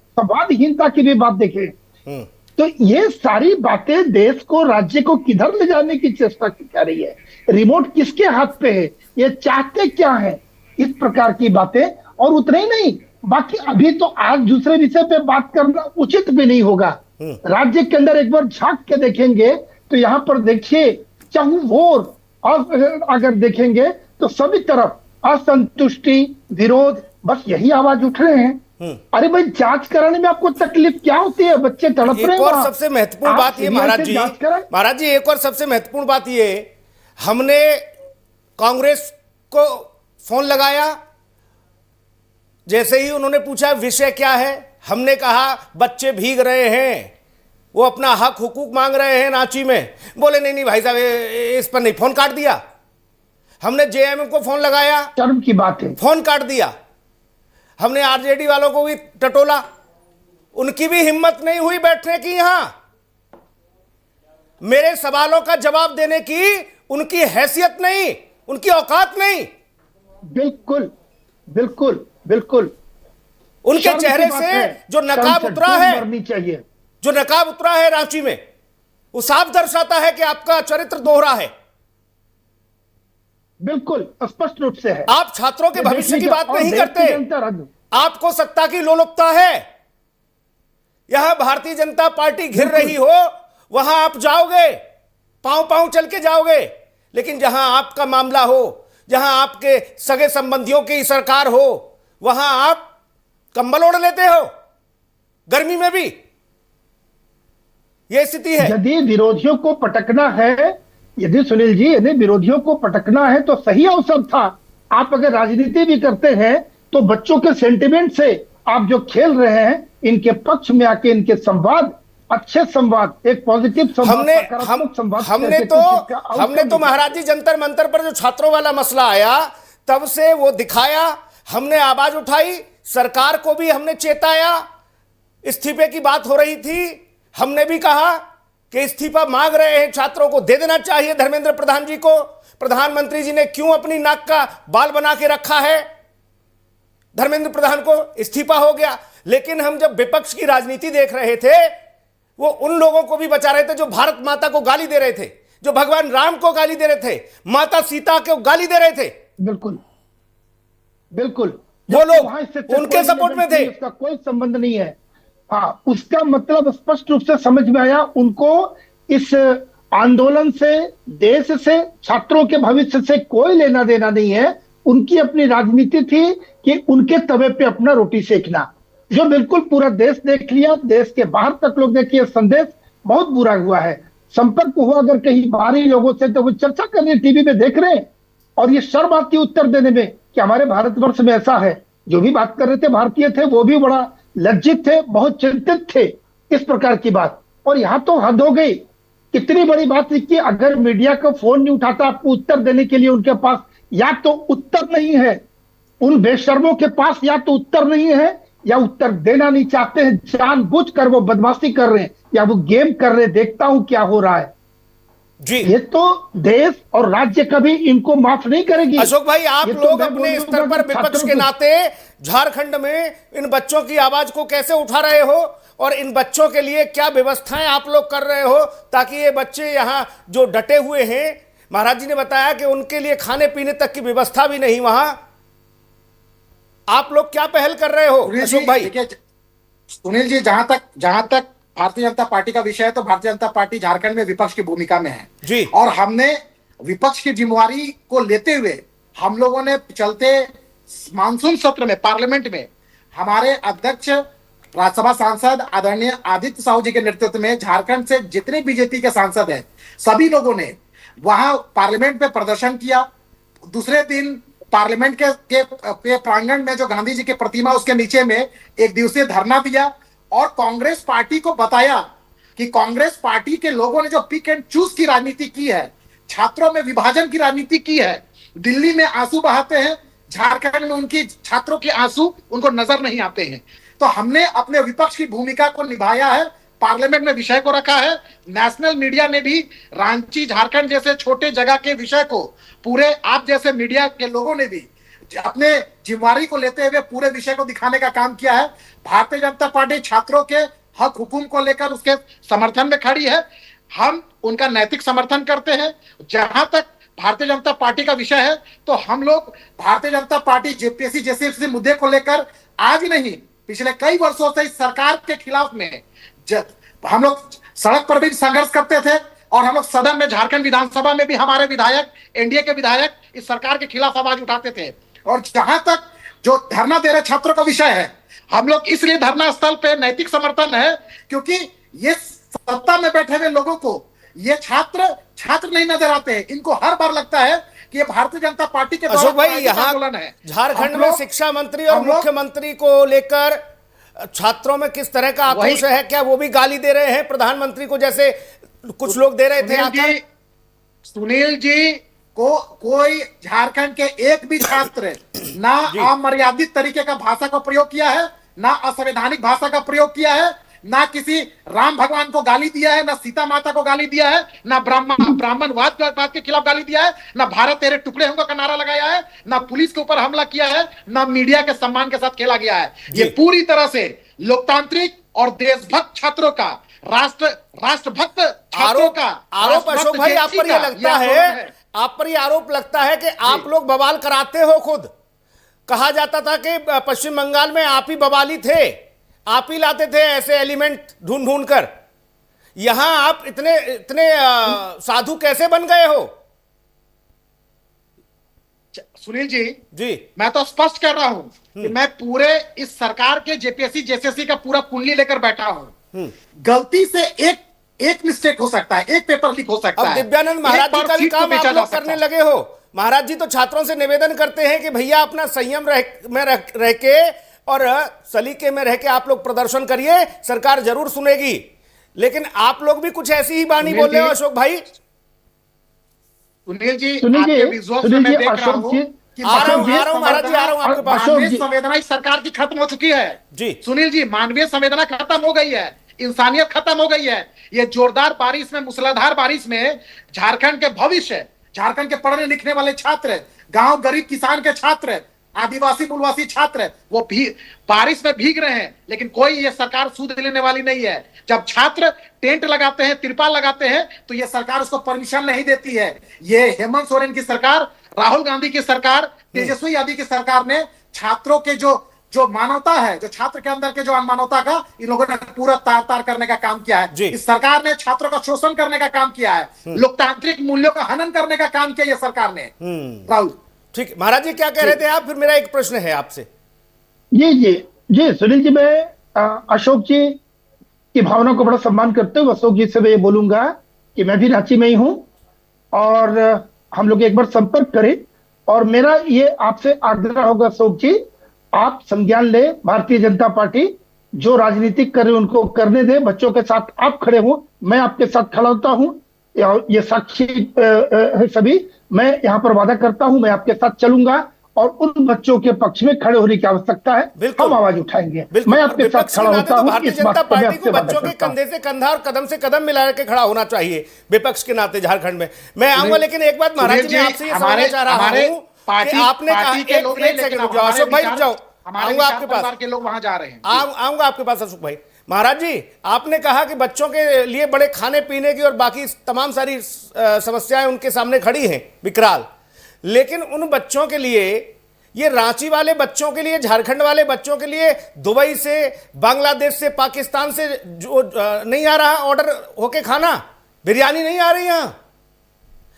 संवादहीनता की भी बात देखें। तो ये सारी बातें देश को, राज्य को किधर ले जाने की चेष्टा की जा रही है? रिमोट किसके हाथ पे है? ये चाहते क्या है? इस प्रकार की बातें। और उतना ही नहीं, बाकी अभी तो आज दूसरे विषय पे बात करना उचित भी नहीं होगा। राज्य के अंदर एक बार झांक के देखेंगे तो यहाँ पर देखिए, चाहूर अगर देखेंगे तो सभी तरफ असंतुष्टि, विरोध, बस यही आवाज उठ रहे हैं। अरे भाई, जांच कराने में आपको तकलीफ क्या होती है? बच्चे तड़प रहे हैं। एक और सबसे महत्वपूर्ण बात ये महाराज जी, एक और सबसे महत्वपूर्ण बात ये, हमने कांग्रेस को फोन लगाया, जैसे ही उन्होंने पूछा विषय क्या है, हमने कहा बच्चे भीग रहे हैं, वो अपना हक हुकूक मांग रहे हैं रांची में। बोले नहीं नहीं भाई साहब, इस पर नहीं, फोन काट दिया। हमने जेएमएम को फोन लगाया, शर्म की बात है, फोन काट दिया। हमने आरजेडी वालों को भी टटोला, उनकी भी हिम्मत नहीं हुई बैठने की यहां। मेरे सवालों का जवाब देने की उनकी हैसियत नहीं, उनकी औकात नहीं। बिल्कुल बिल्कुल बिल्कुल। उनके चेहरे से जो नकाब उतरा है, चाहिए जो नकाब उतरा है रांची में, वो साफ दर्शाता है कि आपका चरित्र दोहरा है। बिल्कुल स्पष्ट रूप से है। आप छात्रों के भविष्य की बात नहीं करते, आपको सत्ता की लोलुपता है। यहां भारतीय जनता पार्टी घिर रही हो, वहां आप जाओगे, पांव पांव चल के जाओगे, लेकिन जहां आपका मामला हो, जहां आपके सगे संबंधियों की सरकार हो, वहां आप कंबल ओढ़ लेते हो, गर्मी में भी। यह स्थिति है। यदि विरोधियों को पटकना है, यदि सुनील जी, यदि विरोधियों को पटकना है तो सही अवसर था। आप अगर राजनीति भी करते हैं तो बच्चों के सेंटिमेंट से आप जो खेल रहे हैं, इनके पक्ष में आके इनके संवाद अच्छे संवाद, एक पॉजिटिव संवाद, हमने सकारात्मक संवाद हमने करके तो कुछ इसका outcome हमने तो निकाला। महाराज जी जंतर मंतर पर जो छात्रों वाला मसला आया तब से वो दिखाया, हमने आवाज उठाई, सरकार को भी हमने चेताया, इस्तीफे की बात हो रही थी, हमने भी कहा कि इस्तीफा मांग रहे हैं छात्रों को दे देना चाहिए धर्मेंद्र प्रधान जी को। प्रधानमंत्री जी ने क्यों अपनी नाक का बाल बना के रखा है, धर्मेंद्र प्रधान को इस्तीफा हो गया। लेकिन हम जब विपक्ष की राजनीति देख रहे थे वो उन लोगों को भी बचा रहे थे जो भारत माता को गाली दे रहे थे, जो भगवान राम को गाली दे रहे थे, माता सीता को गाली दे रहे थे। बिल्कुल बिल्कुल, वो लोग वहाँ इससे उनके कोई सपोर्ट में थे। उसका कोई संबंध नहीं है। हाँ, उसका मतलब स्पष्ट रूप से समझ में आया, उनको इस आंदोलन से, देश से, छात्रों के भविष्य से कोई लेना देना नहीं है। उनकी अपनी राजनीति थी कि उनके तवे पे अपना रोटी सेकना, जो बिल्कुल पूरा देश देख लिया, देश के बाहर तक लोग देखिए, संदेश बहुत बुरा हुआ है। संपर्क हुआ अगर कहीं बाहरी लोगों से तो वो चर्चा कर रहे, टीवी पे देख रहे हैं, और ये शर्म आती है उत्तर देने में कि हमारे भारतवर्ष में ऐसा है। जो भी बात कर रहे थे भारतीय थे, वो भी बड़ा लज्जित थे, बहुत चिंतित थे इस प्रकार की बात। और यहां तो हद हो गई, इतनी बड़ी बात थी कि अगर मीडिया का फोन नहीं उठाता आपको उत्तर देने के लिए, उनके पास या तो उत्तर नहीं है, उन बेशर्मों के पास या तो उत्तर नहीं है या उत्तर देना नहीं चाहते हैं, जानबूझकर वो बदमाशी कर रहे हैं या वो गेम कर रहे हैं। देखता हूं क्या हो रहा है जी, ये तो देश और राज्य कभी इनको माफ नहीं करेगी। अशोक भाई, आप ये तो लोग मैं अपने बोलूंगा स्तर पर कि विपक्ष छात्रों के को- नाते झारखंड में इन बच्चों की आवाज को कैसे उठा रहे हो और इन बच्चों के लिए क्या व्यवस्थाएं आप लोग कर रहे हो ताकि ये बच्चे यहाँ जो डटे हुए हैं, महाराज जी ने बताया कि उनके लिए खाने पीने तक की व्यवस्था भी नहीं वहां, आप लोग क्या पहल कर रहे हो सुनील अशोक जी, भाई? देखिए सुनील जी, जहां तक भारतीय जनता पार्टी का विषय है तो भारतीय जनता पार्टी झारखंड में विपक्ष की भूमिका में है जी। और हमने विपक्ष की जिम्मेवारी को लेते हुए हम लोगों ने चलते मानसून सत्र में पार्लियामेंट में हमारे अध्यक्ष राज्यसभा सांसद आदरणीय आदित्य साहू जी के नेतृत्व में झारखंड से जितने बीजेपी के सांसद हैं सभी लोगों ने वहां पार्लियामेंट में प्रदर्शन किया। दूसरे दिन पार्लियामेंट के प्रांगण में जो गांधी जी की प्रतिमा उसके नीचे में एक दिवसीय धरना दिया और कांग्रेस पार्टी को बताया कि कांग्रेस पार्टी के लोगों ने जो पिक एंड चूज की राजनीति की है, छात्रों में विभाजन की राजनीति की है, दिल्ली में आंसू बहाते हैं, झारखंड में उनकी छात्रों के आंसू उनको नजर नहीं आते हैं। तो हमने अपने विपक्ष की भूमिका को निभाया है, पार्लियामेंट में विषय को रखा है। नेशनल मीडिया ने भी रांची झारखंड जैसे छोटे जगह के विषय को पूरे आप जैसे मीडिया के लोगों ने भी अपने जिम्मेवारी को लेते हुए पूरे विषय को दिखाने का काम किया है। भारतीय जनता पार्टी छात्रों के हक हुकुम को लेकर उसके समर्थन में खड़ी है, हम उनका नैतिक समर्थन करते हैं। जहां तक भारतीय जनता पार्टी का विषय है तो हम लोग भारतीय जनता पार्टी जेपीएससी जैसे मुद्दे को लेकर आज नहीं पिछले कई वर्षों से इस सरकार के खिलाफ में हम लोग सड़क पर भी संघर्ष करते थे और हम लोग सदन में झारखंड विधानसभा में भी हमारे विधायक, एनडीए के विधायक इस सरकार के खिलाफ आवाज उठाते थे। और जहां तक जो धरना दे रहे छात्रों का विषय है, हम लोग इसलिए धरना स्थल पे नैतिक समर्थन है क्योंकि ये सत्ता में बैठे हुए लोगों को ये छात्र नहीं नजर आते हैं। इनको हर बार लगता है कि ये भारतीय जनता पार्टी के अशोक भाई, यहाँ आंदोलन है। झारखंड में शिक्षा मंत्री और मुख्यमंत्री को लेकर छात्रों में किस तरह का आक्रोश है? क्या वो भी गाली दे रहे हैं प्रधानमंत्री को जैसे कुछ लोग दे रहे थे? सुनील जी को कोई झारखंड के एक भी छात्र ना अमर्यादित तरीके का भाषा का प्रयोग किया है, ना असंवैधानिक भाषा का प्रयोग किया है, ना किसी राम भगवान को गाली दिया है, ना सीता माता को गाली दिया है, ना ब्राह्मणवाद के खिलाफ गाली दिया है, ना भारत तेरे टुकड़े होंगे का नारा लगाया है, ना पुलिस के ऊपर हमला किया है, ना मीडिया के सम्मान के साथ खेला गया है। ये पूरी तरह से लोकतांत्रिक और देशभक्त छात्रों का, राष्ट्रभक्त छात्रों का आरोप अशोक भाई आप पर ये लगता है, आप पर ये आरोप लगता है कि आप लोग बवाल कराते हो खुद। कहा जाता था कि पश्चिम बंगाल में आप ही बवाली थे, आप ही लाते थे ऐसे एलिमेंट ढूंढ ढूंढ कर। यहां आप इतने साधु कैसे बन गए हो? सुनील जी, मैं तो स्पष्ट कर रहा हूं कि मैं पूरे इस सरकार के जेपीएससी जेएसएससी का पूरा कुंडली लेकर बैठा हूं। गलती से एक मिस्टेक हो सकता है, एक पेपर लीक हो सकता है। दिव्यानंद महाराज जी का भी काम आप लोग करने लगे हो। महाराज जी तो छात्रों से निवेदन करते हैं कि भैया अपना संयम रह के और सलीके में रह के आप लोग प्रदर्शन करिए, सरकार जरूर सुनेगी। लेकिन आप लोग भी कुछ ऐसी ही बानी सुनील बोल रहे हो जी, अशोक भाई। सुनील जी, सुनील जी, आपके विजुअल्स में सुनील मैं जी, देख रहा अशोक हूं जी, कि आ रहा हूं अशोक जी, आ रहा हूं महाराज जी, आ रहा हूं आपके पास। अशोक मानवीय जी, संवेदना इस सरकार की खत्म हो चुकी है जी। सुनील जी, मानवीय संवेदना खत्म हो गई है, इंसानियत खत्म हो गई है। ये जोरदार बारिश में, मूसलाधार बारिश में झारखंड के भविष्य, झारखंड के पढ़ने लिखने वाले छात्र, गांव गरीब किसान के छात्र, आदिवासी मूलवासी छात्र, वो भी बारिश में भीग रहे हैं, लेकिन कोई ये सरकार सूद लेने वाली नहीं है। जब छात्र टेंट लगाते हैं, तिरपाल लगाते हैं, तो ये सरकार उसको परमिशन नहीं देती है। ये हेमंत सोरेन की सरकार, राहुल गांधी की सरकार, तेजस्वी यादव की सरकार ने छात्रों के जो जो मानवता है, जो छात्र के अंदर के जो अनमानवता का, इन लोगों ने पूरा तार तार करने का काम किया जी। है। इस सरकार ने छात्रों का शोषण करने का काम किया है, लोकतांत्रिक मूल्यों का हनन करने का काम किया ये सरकार ने। राहुल ठीक, महाराज जी क्या कह रहे थे आप? फिर मेरा एक प्रश्न है आपसे। जी जी जी, सुनील जी, मैं अशोक जी की भावना को बड़ा सम्मान करते हुए अशोक जी से मैं ये बोलूंगा कि मैं भी रांची में ही हूं और हम लोग एक बार संपर्क करें। और मेरा ये आपसे आग्रह होगा अशोक जी, आप संज्ञान ले, भारतीय जनता पार्टी जो राजनीतिक करे उनको करने दे, बच्चों के साथ आप खड़े हो, मैं आपके साथ खड़ा होता हूं, ये साक्षी है सभी। मैं यहाँ पर वादा करता हूं, मैं आपके साथ चलूंगा और उन बच्चों के पक्ष में खड़े होने की आवश्यकता है, बिल्कुल। हम आवाज उठाएंगे। बिल्कुल। मैं आपके साथ विपक्ष के खड़ा नाते होता तो हूं, भारतीय इस जनता बात पे मैं पार्टी को आपसे वादा बच्चों के करता हूं। कंधे से कंधा और कदम से कदम मिला के खड़ा होना चाहिए विपक्ष के नाते झारखंड में। मैं आऊंगा, लेकिन एक बात महाराज जी मैं आपसे ये समझना चाह रहा हूं कि आपने कहा, एक सेकंड रुक जाओ अशोक भाई, रुक जाओ, आऊंगा आपके पास, के लोग वहां जा रहे हैं। आऊंगा आपके पास अशोक भाई। महाराज जी, आपने कहा कि बच्चों के लिए बड़े खाने पीने की और बाकी तमाम सारी समस्याएं उनके सामने खड़ी हैं विकराल, लेकिन उन बच्चों के लिए, ये रांची वाले बच्चों के लिए, झारखंड वाले बच्चों के लिए दुबई से, बांग्लादेश से, पाकिस्तान से जो नहीं आ रहा ऑर्डर होके खाना, बिरयानी नहीं आ रही यहां,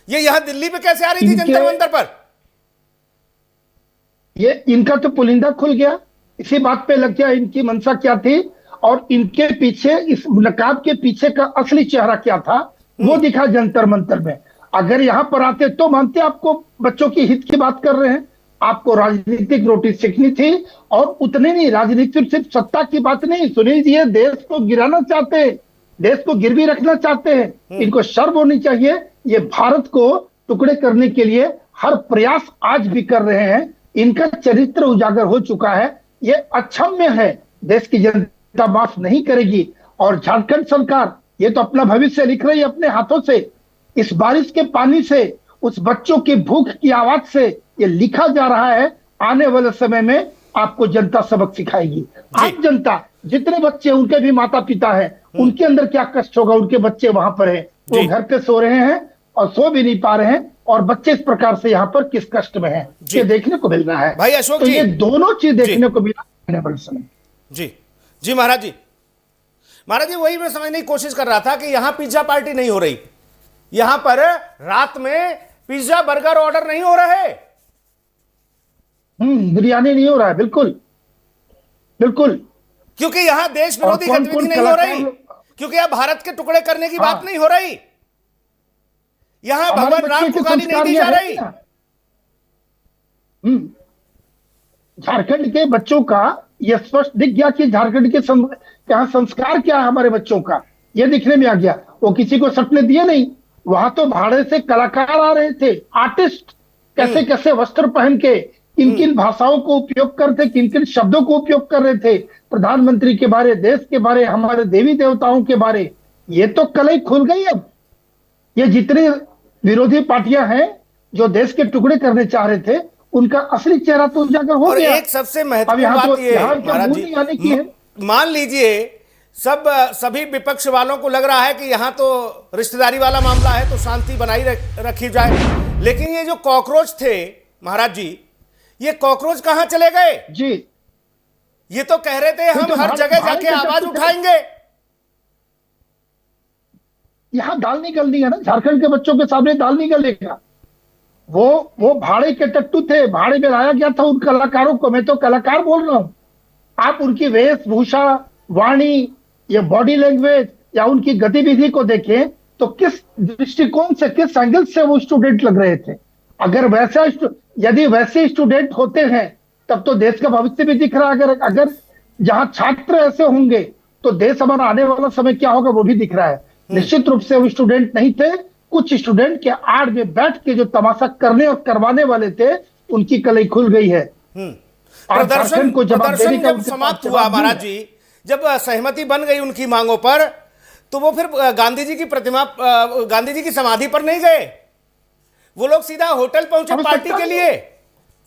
ये यहां दिल्ली पे कैसे आ रही थी जंतर मंतर पर? ये इनका तो पुलिंदा खुल गया, इसी बात पे लग गया इनकी मंशा क्या थी और इनके पीछे, इस नकाब के पीछे का असली चेहरा क्या था वो दिखा जंतर मंतर में। अगर यहां पर आते तो मानते, आपको बच्चों की हित की बात कर रहे हैं, आपको राजनीतिक रोटी सीखनी थी। और उतने नहीं, राजनीति सिर्फ सत्ता की बात नहीं सुनील जी, ये देश को गिराना चाहते हैं, देश को गिरवी रखना चाहते हैं। इनको शर्म होनी चाहिए। ये भारत को टुकड़े करने के लिए हर प्रयास आज भी कर रहे हैं। इनका चरित्र उजागर हो चुका है, ये अक्षम्य है, देश की जनता माफ नहीं करेगी। और झारखंड सरकार ये तो अपना भविष्य लिख रही है अपने हाथों से, इस बारिश के पानी से, उस बच्चों की भूख की आवाज से ये लिखा जा रहा है। आने वाले समय में आपको जनता सबक सिखाएगी। आप जनता, जितने बच्चे, उनके भी माता पिता हैं, उनके अंदर क्या कष्ट होगा, उनके बच्चे वहां पर हैं, वो घर पे सो रहे हैं और सो भी नहीं पा रहे हैं, और बच्चे इस प्रकार से यहाँ पर किस कष्ट में हैं, ये देखने को मिल रहा है भाई अशोक तो जी, ये दोनों चीज देखने को मिला आने वाले समय। जी जी महाराज जी, महाराज जी वही मैं समझने की कोशिश कर रहा था कि यहां पिज्जा पार्टी नहीं हो रही, यहां पर रात में पिज्जा बर्गर ऑर्डर नहीं हो रहे, बिरयानी नहीं हो रहा है, बिल्कुल बिल्कुल, क्योंकि यहां देश विरोधी गतिविधि नहीं हो रही, क्योंकि अब भारत के टुकड़े करने की बात नहीं हो रही, यहां भगवान राम को गाली नहीं दी जा रही। झारखंड के बच्चों का यह स्पष्ट दिख गया कि झारखंड के यहाँ संस्कार क्या है हमारे बच्चों का, यह दिखने में आ गया। वो किसी को सपने दिए नहीं, वहां तो भाड़े से कलाकार आ रहे थे, आर्टिस्ट, कैसे कैसे वस्त्र पहन के, किन किन भाषाओं को उपयोग करते, किन किन शब्दों को उपयोग कर रहे थे, प्रधानमंत्री के बारे, देश के बारे, हमारे देवी देवताओं के बारे। ये तो कलई खुल गई। अब ये जितने विरोधी पार्टियां हैं जो देश के टुकड़े करने चाह रहे थे, उनका असली चेहरा तो उजागर हो गया। एक सबसे महत्वपूर्ण बात ये है महाराज जी, मान लीजिए सभी विपक्ष वालों को लग रहा है कि यहां तो रिश्तेदारी वाला मामला है तो शांति बनाई रखी जाए, लेकिन ये जो कॉकरोच थे महाराज जी, ये कॉकरोच कहां चले गए जी? ये तो कह रहे थे हम हर जगह जाके आवाज उठाएंगे। यहां दाल नहीं गलनी है ना, झारखंड के बच्चों के सामने दाल नहीं गलेगा। वो भाड़े के टट्टू थे, भाड़े में लाया गया था उन कलाकारों को। मैं तो कलाकार बोल रहा हूं। आप उनकी वेशभूषा, वाणी, या बॉडी लैंग्वेज या उनकी गतिविधि को देखें तो किस दृष्टिकोण से, किस एंगल से वो स्टूडेंट लग रहे थे। अगर वैसा, यदि वैसे स्टूडेंट होते हैं तब तो देश का भविष्य भी दिख रहा है। अगर जहां छात्र ऐसे होंगे तो देश हमारा आने वाला समय क्या होगा वो भी दिख रहा है। निश्चित रूप से वो स्टूडेंट नहीं थे, कुछ स्टूडेंट के आड़ में बैठ के जो तमाशा करने और करवाने वाले थे उनकी कलई खुल गई है। और झारखंड को जवाब देने का जब समाप्त हुआ महाराज जी, जब सहमति बन गई उनकी मांगों पर, तो वो फिर गांधी जी की प्रतिमा, गांधी जी की समाधि पर नहीं गए, वो लोग सीधा होटल पहुंचे पार्टी के लिए,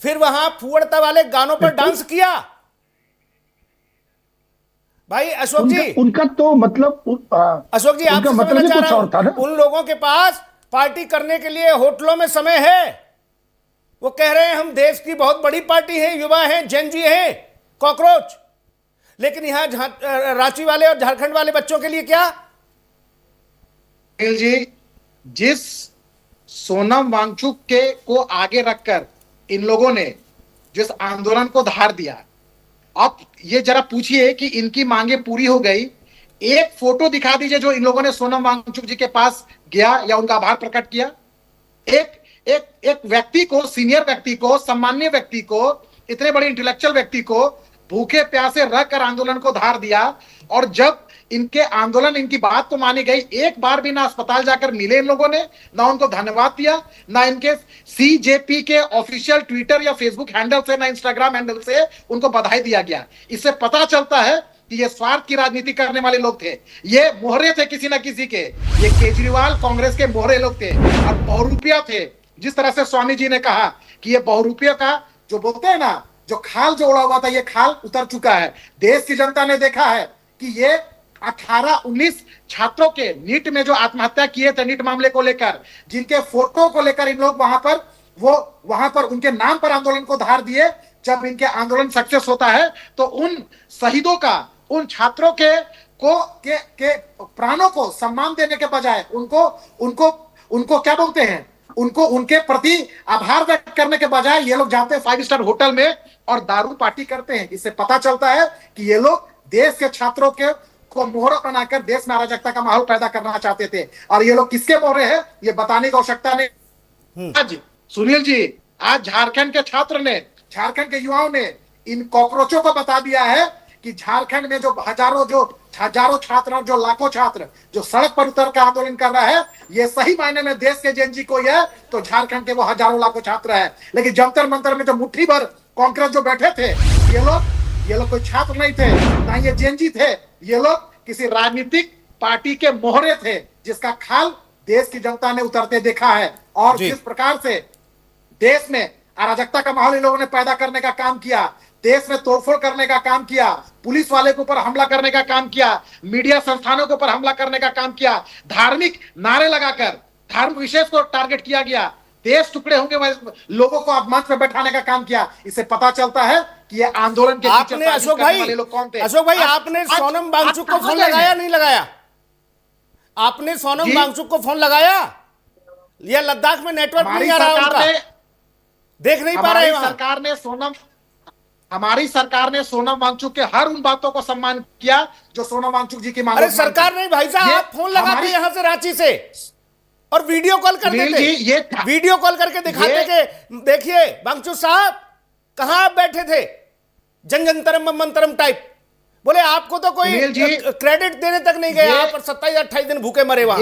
फिर वहां फुअड़ता वाले गानों पर डांस किया। भाई अशोक जी, उनका तो मतलब अशोक जी आपसे मतलब समझना चाह कुछ रहा और था ना। हूं, उन लोगों के पास पार्टी करने के लिए होटलों में समय है, वो कह रहे हैं हम देश की बहुत बड़ी पार्टी है, युवा हैं, जेनजी हैं, कॉकरोच। लेकिन यहां रांची वाले और झारखंड वाले बच्चों के लिए क्या? जी, जिस सोनम वांगचुक के को आगे रखकर इन लोगों ने जिस आंदोलन को धार दिया, आप ये जरा पूछिए कि इनकी मांगे पूरी हो गई। एक फोटो दिखा दीजिए जो इन लोगों ने सोनम वांगचुक जी के पास गया या उनका आभार प्रकट किया। एक एक एक व्यक्ति को, सीनियर व्यक्ति को, सम्माननीय व्यक्ति को, इतने बड़े इंटेलेक्चुअल व्यक्ति को भूखे प्यासे रहकर आंदोलन को धार दिया, और जब इनके आंदोलन, इनकी बात तो मानी गई, एक बार भी ना अस्पताल जाकर मिले इन लोगों ने, ना उनको धन्यवाद दिया, ना इनके सीजेपी के ऑफिशियल ट्विटर या फेसबुक हैंडल से, ना इंस्टाग्राम हैंडल से उनको बधाई दिया गया। इससे पता चलता है कि ये स्वार्थ की राजनीति करने वाले लोग थे, ये मोहरे थे किसी ना किसी के, ये केजरीवाल कांग्रेस के मोहरे लोग थे और बहुरूपिया थे। जिस तरह से स्वामी जी ने कहा कि ये बहुरूपिया का जो बोलते हैं ना, जो खाल जो उड़ा हुआ था, ये खाल उतर चुका है। देश की जनता ने देखा है कि ये 18-19 छात्रों के नीट में जो आत्महत्या किए थे, नीट मामले को लेकर, जिनके फोटो को लेकर इन लोग वहां पर उनके नाम पर आंदोलन को धार दिए। जब इनके आंदोलन सक्सेस होता है तो उन शहीदों का, उन छात्रों के प्राणों को सम्मान देने के बजाय उनको क्या बोलते हैं, उनको उनके प्रति आभार व्यक्त करने के बजाय ये लोग जाते हैं 5 स्टार होटल में और दारू पार्टी करते हैं। इससे पता चलता है कि ये लोग देश के छात्रों को मोहरा बनाकर देश में अराजकता का माहौल पैदा करना चाहते थे, और ये लोग किसके मोहरे हैं ये बताने की आवश्यकता नहीं। आज सुनील जी, आज झारखंड के छात्र ने, झारखंड के युवाओं ने इन कॉकरोचों को बता दिया है कि झारखंड में जो हजारों छात्र और जो लाखों छात्र जो सड़क पर उतर कर आंदोलन कर रहा है, ये सही मायने में देश के जेनजी कोई है तो झारखंड के वो हजारों लाखों छात्र है। लेकिन जंतर मंतर में जो मुट्ठी भर कांग्रेस जो बैठे थे, ये लोग कोई छात्र नहीं थे, ना ये जेनजी थे, ये लोग किसी राजनीतिक पार्टी के मोहरे थे, जिसका खाल देश की जनता ने उतरते देखा है। और जिस प्रकार से देश में अराजकता का माहौल इन लोगों ने पैदा करने का काम किया, देश में तोड़फोड़ करने का काम किया, पुलिस वाले के ऊपर हमला करने का काम किया, मीडिया संस्थानों के ऊपर हमला करने का काम किया, धार्मिक नारे लगाकर धर्म विशेष को टारगेट किया गया, देश टुकड़े होंगे वाले लोगों को आप मंच पर बैठाने का काम किया। इससे पता चलता है कि ये आंदोलन के आपने अशोक भाई, अशोक भाई आपने सोनम वांगचुक को फोन लगाया नहीं लगाया? आपने सोनम वांगचुक को फोन लगाया? या लद्दाख में नेटवर्क नहीं आ रहा उनका, देख नहीं पा रहे? हमारी सरकार ने सोनम वांगचुक के हर उन बातों को सम्मान किया जो सोनम वांगचुक जी की मांग। अरे सरकार नहीं भाई साहब, आप फोन लगाते यहां से रांची से और वीडियो कॉल कर देते, वीडियो कॉल करके दिखाते कि देखिए वांगचुक साहब कहां आप बैठे थे, जंतरम मंतरम टाइप। बोले आपको तो कोई क्रेडिट देने तक नहीं गए, आप 27-28 दिन भूखे मरे वहां।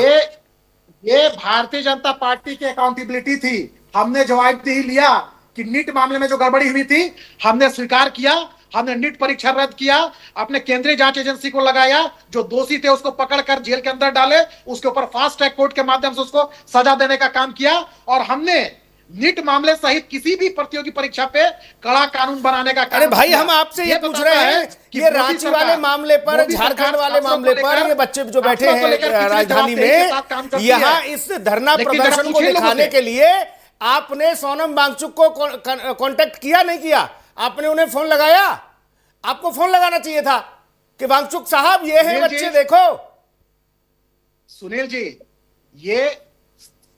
ये भारतीय जनता पार्टी की अकाउंटेबिलिटी थी। हमने जवाबदेही लिया कि नीट मामले में जो गड़बड़ी हुई थी हमने स्वीकार किया, हमने नीट परीक्षा रद्द किया, अपने केंद्रीय जांच एजेंसी को लगाया, जो दोषी थे उसको पकड़कर जेल के अंदर डाले, उसके ऊपर फास्ट ट्रैक कोर्ट के माध्यम से उसको सजा देने का काम किया, और हमने नीट मामले सहित किसी भी प्रतियोगी परीक्षा पे कड़ा कानून बनाने का काम। अरे भाई हम आपसे ये पूछ रहे हैं कि ये रांची वाले मामले पर, झारखंड वाले मामले पर, ये बच्चे जो बैठे हैं राजधानी में, यहाँ इस धरना प्रदर्शन को दिखाने के लिए आपने सोनम वांगचुक को कांटेक्ट किया नहीं किया? आपने उन्हें फोन लगाया? आपको फोन लगाना चाहिए था कि वांगचुक साहब ये हैं बच्चे, देखो। सुनील जी, ये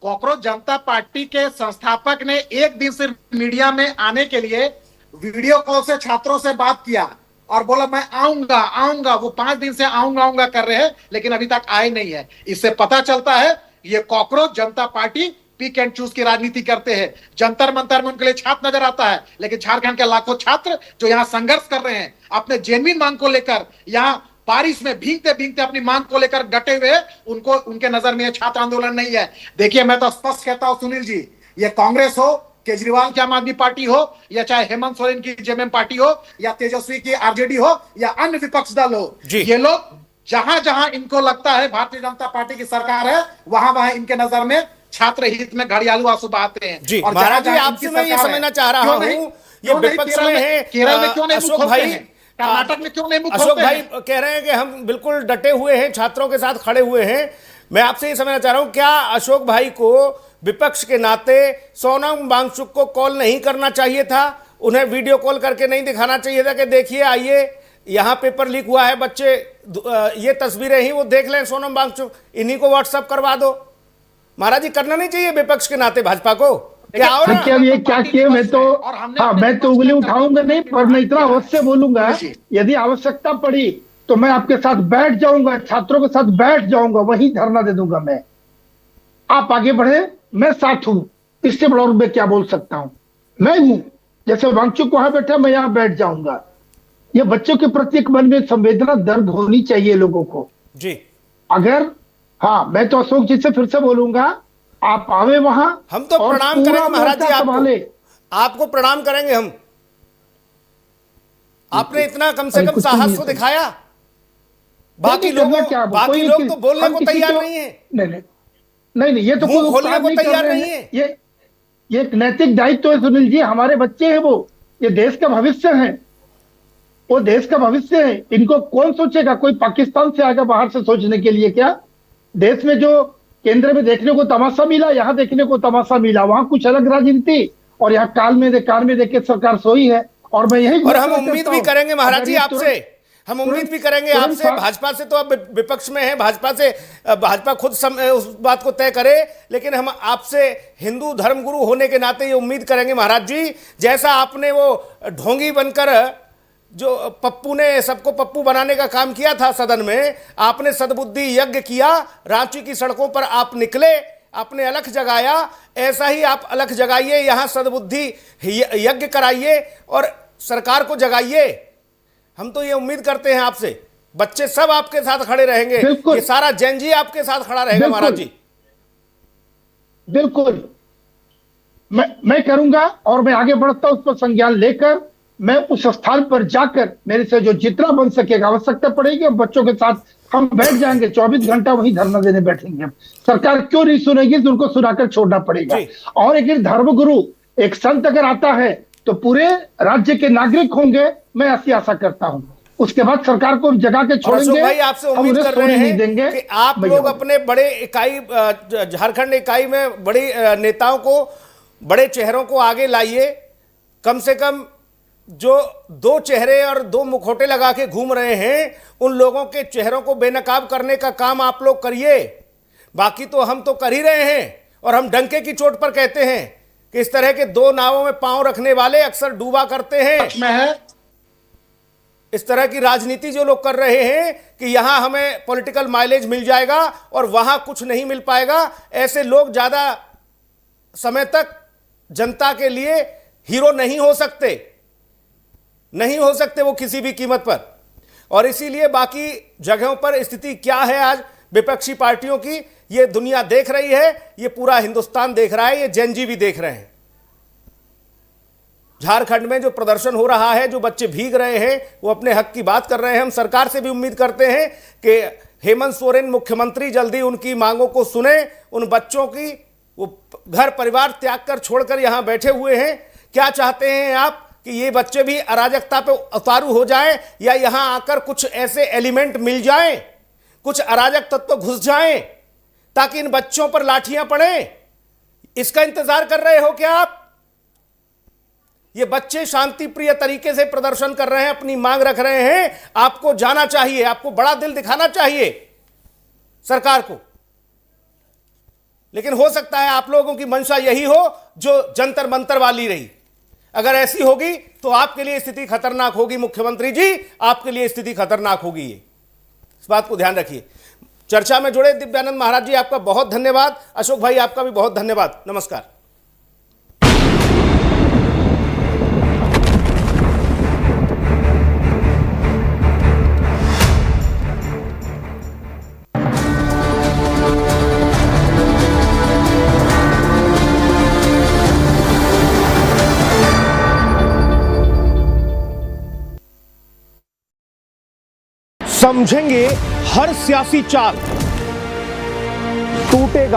कॉकरोच जनता पार्टी के संस्थापक ने एक दिन सिर्फ मीडिया में आने के लिए वीडियो कॉल से छात्रों से बात किया और बोला मैं आऊंगा। वो 5 दिन से आऊंगा कर रहे हैं, लेकिन अभी तक आए नहीं है। इससे पता चलता है ये cockroach Janata party pick and choose की राजनीति करते हैं। जंतर मंतर में उनके लिए छात्र नजर आता है, लेकिन झारखंड के लाखों छात्र जो यहाँ संघर्ष कर रहे हैं अपने जेन्युइन मांग को लेकर, यहाँ बारिश में भीगते भीगते अपनी मांग को लेकर डटे हुए, उनको उनके नजर में यह छात्र आंदोलन नहीं है। देखिए, मैं तो स्पष्ट कहता हूं सुनील जी, ये कांग्रेस हो, केजरीवाल की आम आदमी पार्टी हो, या चाहे हेमंत सोरेन की जेएमएम पार्टी हो, या तेजस्वी की आरजेडी हो, या अन्य विपक्ष दल हो, ये लोग जहां जहां इनको लगता है भारतीय जनता पार्टी की सरकार है, वहां वहां इनके नजर में छात्र हित में घड़ियालू आंसू बहाते हैं। जी, महाराज जी, आपसे मैं ये समझना चाह रहा हूं, ये विपक्ष में है, केरल में क्यों नहीं अशोक भाई, कर्नाटक में क्यों नहीं मुख अशोक खोलते भाई हैं? कह रहे हैं कि हम बिल्कुल डटे हुए हैं, छात्रों के साथ खड़े हुए हैं। मैं आपसे ये समझना चाह रहा हूं, क्या अशोक भाई को विपक्ष के नाते सोनम वांगचुक को कॉल नहीं करना चाहिए था? उन्हें वीडियो कॉल करके नहीं दिखाना चाहिए था कि देखिए, आइए, यहां पेपर लीक हुआ है, बच्चे ये तस्वीरें ही वो देख लें, सोनम वांगचुक, इन्हीं को व्हाट्सएप करवा दो। महाराज जी, करना नहीं चाहिए विपक्ष के नाते भाजपा को? क्या हो रहा है? ये क्या किए, मैं तो मैं तो उंगली उठाऊंगा नहीं, पर मैं इतना अवश्य बोलूंगा, यदि आवश्यकता पड़ी तो मैं आपके साथ बैठ जाऊंगा, छात्रों के साथ बैठ जाऊंगा, वहीं धरना दे दूंगा मैं। आप आगे बढ़े, मैं साथ हूं, इससे बड़ा और मैं क्या बोल सकता हूं? मैं हूं, जैसे वांगचुक वहां बैठा, मैं यहां बैठ जाऊंगा। ये बच्चों के प्रति एक मन में संवेदना, दर्द होनी चाहिए लोगों को जी। अगर हाँ, मैं तो अशोक जी से फिर से बोलूंगा, आप आवे वहां, हम तो प्रणाम करेंगे महाराज जी, आपको प्रणाम करेंगे हम। आपने इतना कम से कम साहस तो दिखाया। बाकी लोग तो बोलने को तैयार नहीं है। नहीं, ये तो मुंह खोलने को तैयार नहीं है। ये एक नैतिक दायित्व है सुनील जी, हमारे बच्चे हैं वो, ये देश का भविष्य है, वो देश का भविष्य है। इनको कौन सोचेगा? कोई पाकिस्तान से आएगा बाहर से सोचने के लिए क्या? देश में जो केंद्र में देखने को तमाशा मिला, यहां देखने को तमाशा मिला, वहां कुछ अलग राजनीति, और यहाँ काल में देख सरकार सोई है। और मैं यही, और हम उम्मीद भी करेंगे महाराज जी आपसे, हम उम्मीद भी करेंगे आपसे, भाजपा से तो अब विपक्ष में है, भाजपा खुद उस बात को तय करे, लेकिन हम आपसे हिंदू धर्मगुरु होने के नाते ये उम्मीद करेंगे महाराज जी, जैसा आपने वो ढोंगी बनकर जो पप्पू ने सबको पप्पू बनाने का काम किया था सदन में, आपने सद्बुद्धि यज्ञ किया, रांची की सड़कों पर आप निकले, आपने अलख जगाया, ऐसा ही आप अलख जगाइए, यहां सद्बुद्धि यज्ञ कराइए और सरकार को जगाइए। हम तो ये उम्मीद करते हैं आपसे, बच्चे सब आपके साथ खड़े रहेंगे, ये सारा जेनजी आपके साथ खड़ा रहेगा महाराज जी। बिल्कुल मैं करूंगा, और मैं आगे बढ़ता हूं, उस पर संज्ञान लेकर मैं उस स्थान पर जाकर मेरे से जो जितना बन सकेगा, आवश्यकता पड़ेगी बच्चों के साथ हम बैठ जाएंगे, 24 घंटा वहीं धरना देने बैठेंगे। सरकार क्यों नहीं सुनेगी तो उनको सुनाकर छोड़ना पड़ेगा। और एक धर्मगुरु, एक संत अगर आता है तो पूरे राज्य के नागरिक होंगे, मैं ऐसी आशा करता हूं। उसके बाद सरकार को जगा के छोड़ेंगे। भाई, आपसे उम्मीद कर रहे हैं कि आप लोग अपने बड़े इकाई, झारखंड इकाई में बड़ी नेताओं को, बड़े चेहरों को आगे लाइए। कम से कम जो दो चेहरे और दो मुखौटे लगा के घूम रहे हैं, उन लोगों के चेहरों को बेनकाब करने का काम आप लोग करिए। बाकी तो हम तो कर ही रहे हैं, और हम डंके की चोट पर कहते हैं कि इस तरह के दो नावों में पांव रखने वाले अक्सर डूबा करते हैं। इस तरह की राजनीति जो लोग कर रहे हैं कि यहां हमें पॉलिटिकल माइलेज मिल जाएगा और वहां कुछ नहीं मिल पाएगा, ऐसे लोग ज्यादा समय तक जनता के लिए हीरो नहीं हो सकते वो किसी भी कीमत पर। और इसीलिए बाकी जगहों पर स्थिति क्या है आज विपक्षी पार्टियों की, ये दुनिया देख रही है, ये पूरा हिंदुस्तान देख रहा है, ये जेनजी भी देख रहे हैं। झारखंड में जो प्रदर्शन हो रहा है, जो बच्चे भीग रहे हैं, वो अपने हक की बात कर रहे हैं। हम सरकार से भी उम्मीद करते हैं कि हेमंत सोरेन मुख्यमंत्री जल्दी उनकी मांगों को सुने। उन बच्चों की, वो घर परिवार त्याग कर छोड़कर यहां बैठे हुए हैं, क्या चाहते हैं आप कि ये बच्चे भी अराजकता पे उतारू हो जाएं, या यहां आकर कुछ ऐसे एलिमेंट मिल जाएं, कुछ अराजक तत्व घुस जाएं ताकि इन बच्चों पर लाठियां पड़ें? इसका इंतजार कर रहे हो क्या आप? ये बच्चे शांति प्रिय तरीके से प्रदर्शन कर रहे हैं, अपनी मांग रख रहे हैं। आपको जाना चाहिए, आपको बड़ा दिल दिखाना चाहिए सरकार को। लेकिन हो सकता है आप लोगों की मंशा यही हो जो जंतर मंतर वाली रही। अगर ऐसी होगी तो आपके लिए स्थिति खतरनाक होगी मुख्यमंत्री जी, आपके लिए स्थिति खतरनाक होगी। ये इस बात को ध्यान रखिए। चर्चा में जुड़े दिव्यानंद महाराज जी, आपका बहुत धन्यवाद। अशोक भाई, आपका भी बहुत धन्यवाद। नमस्कार। समझेंगे हर सियासी चाल, टूटेगा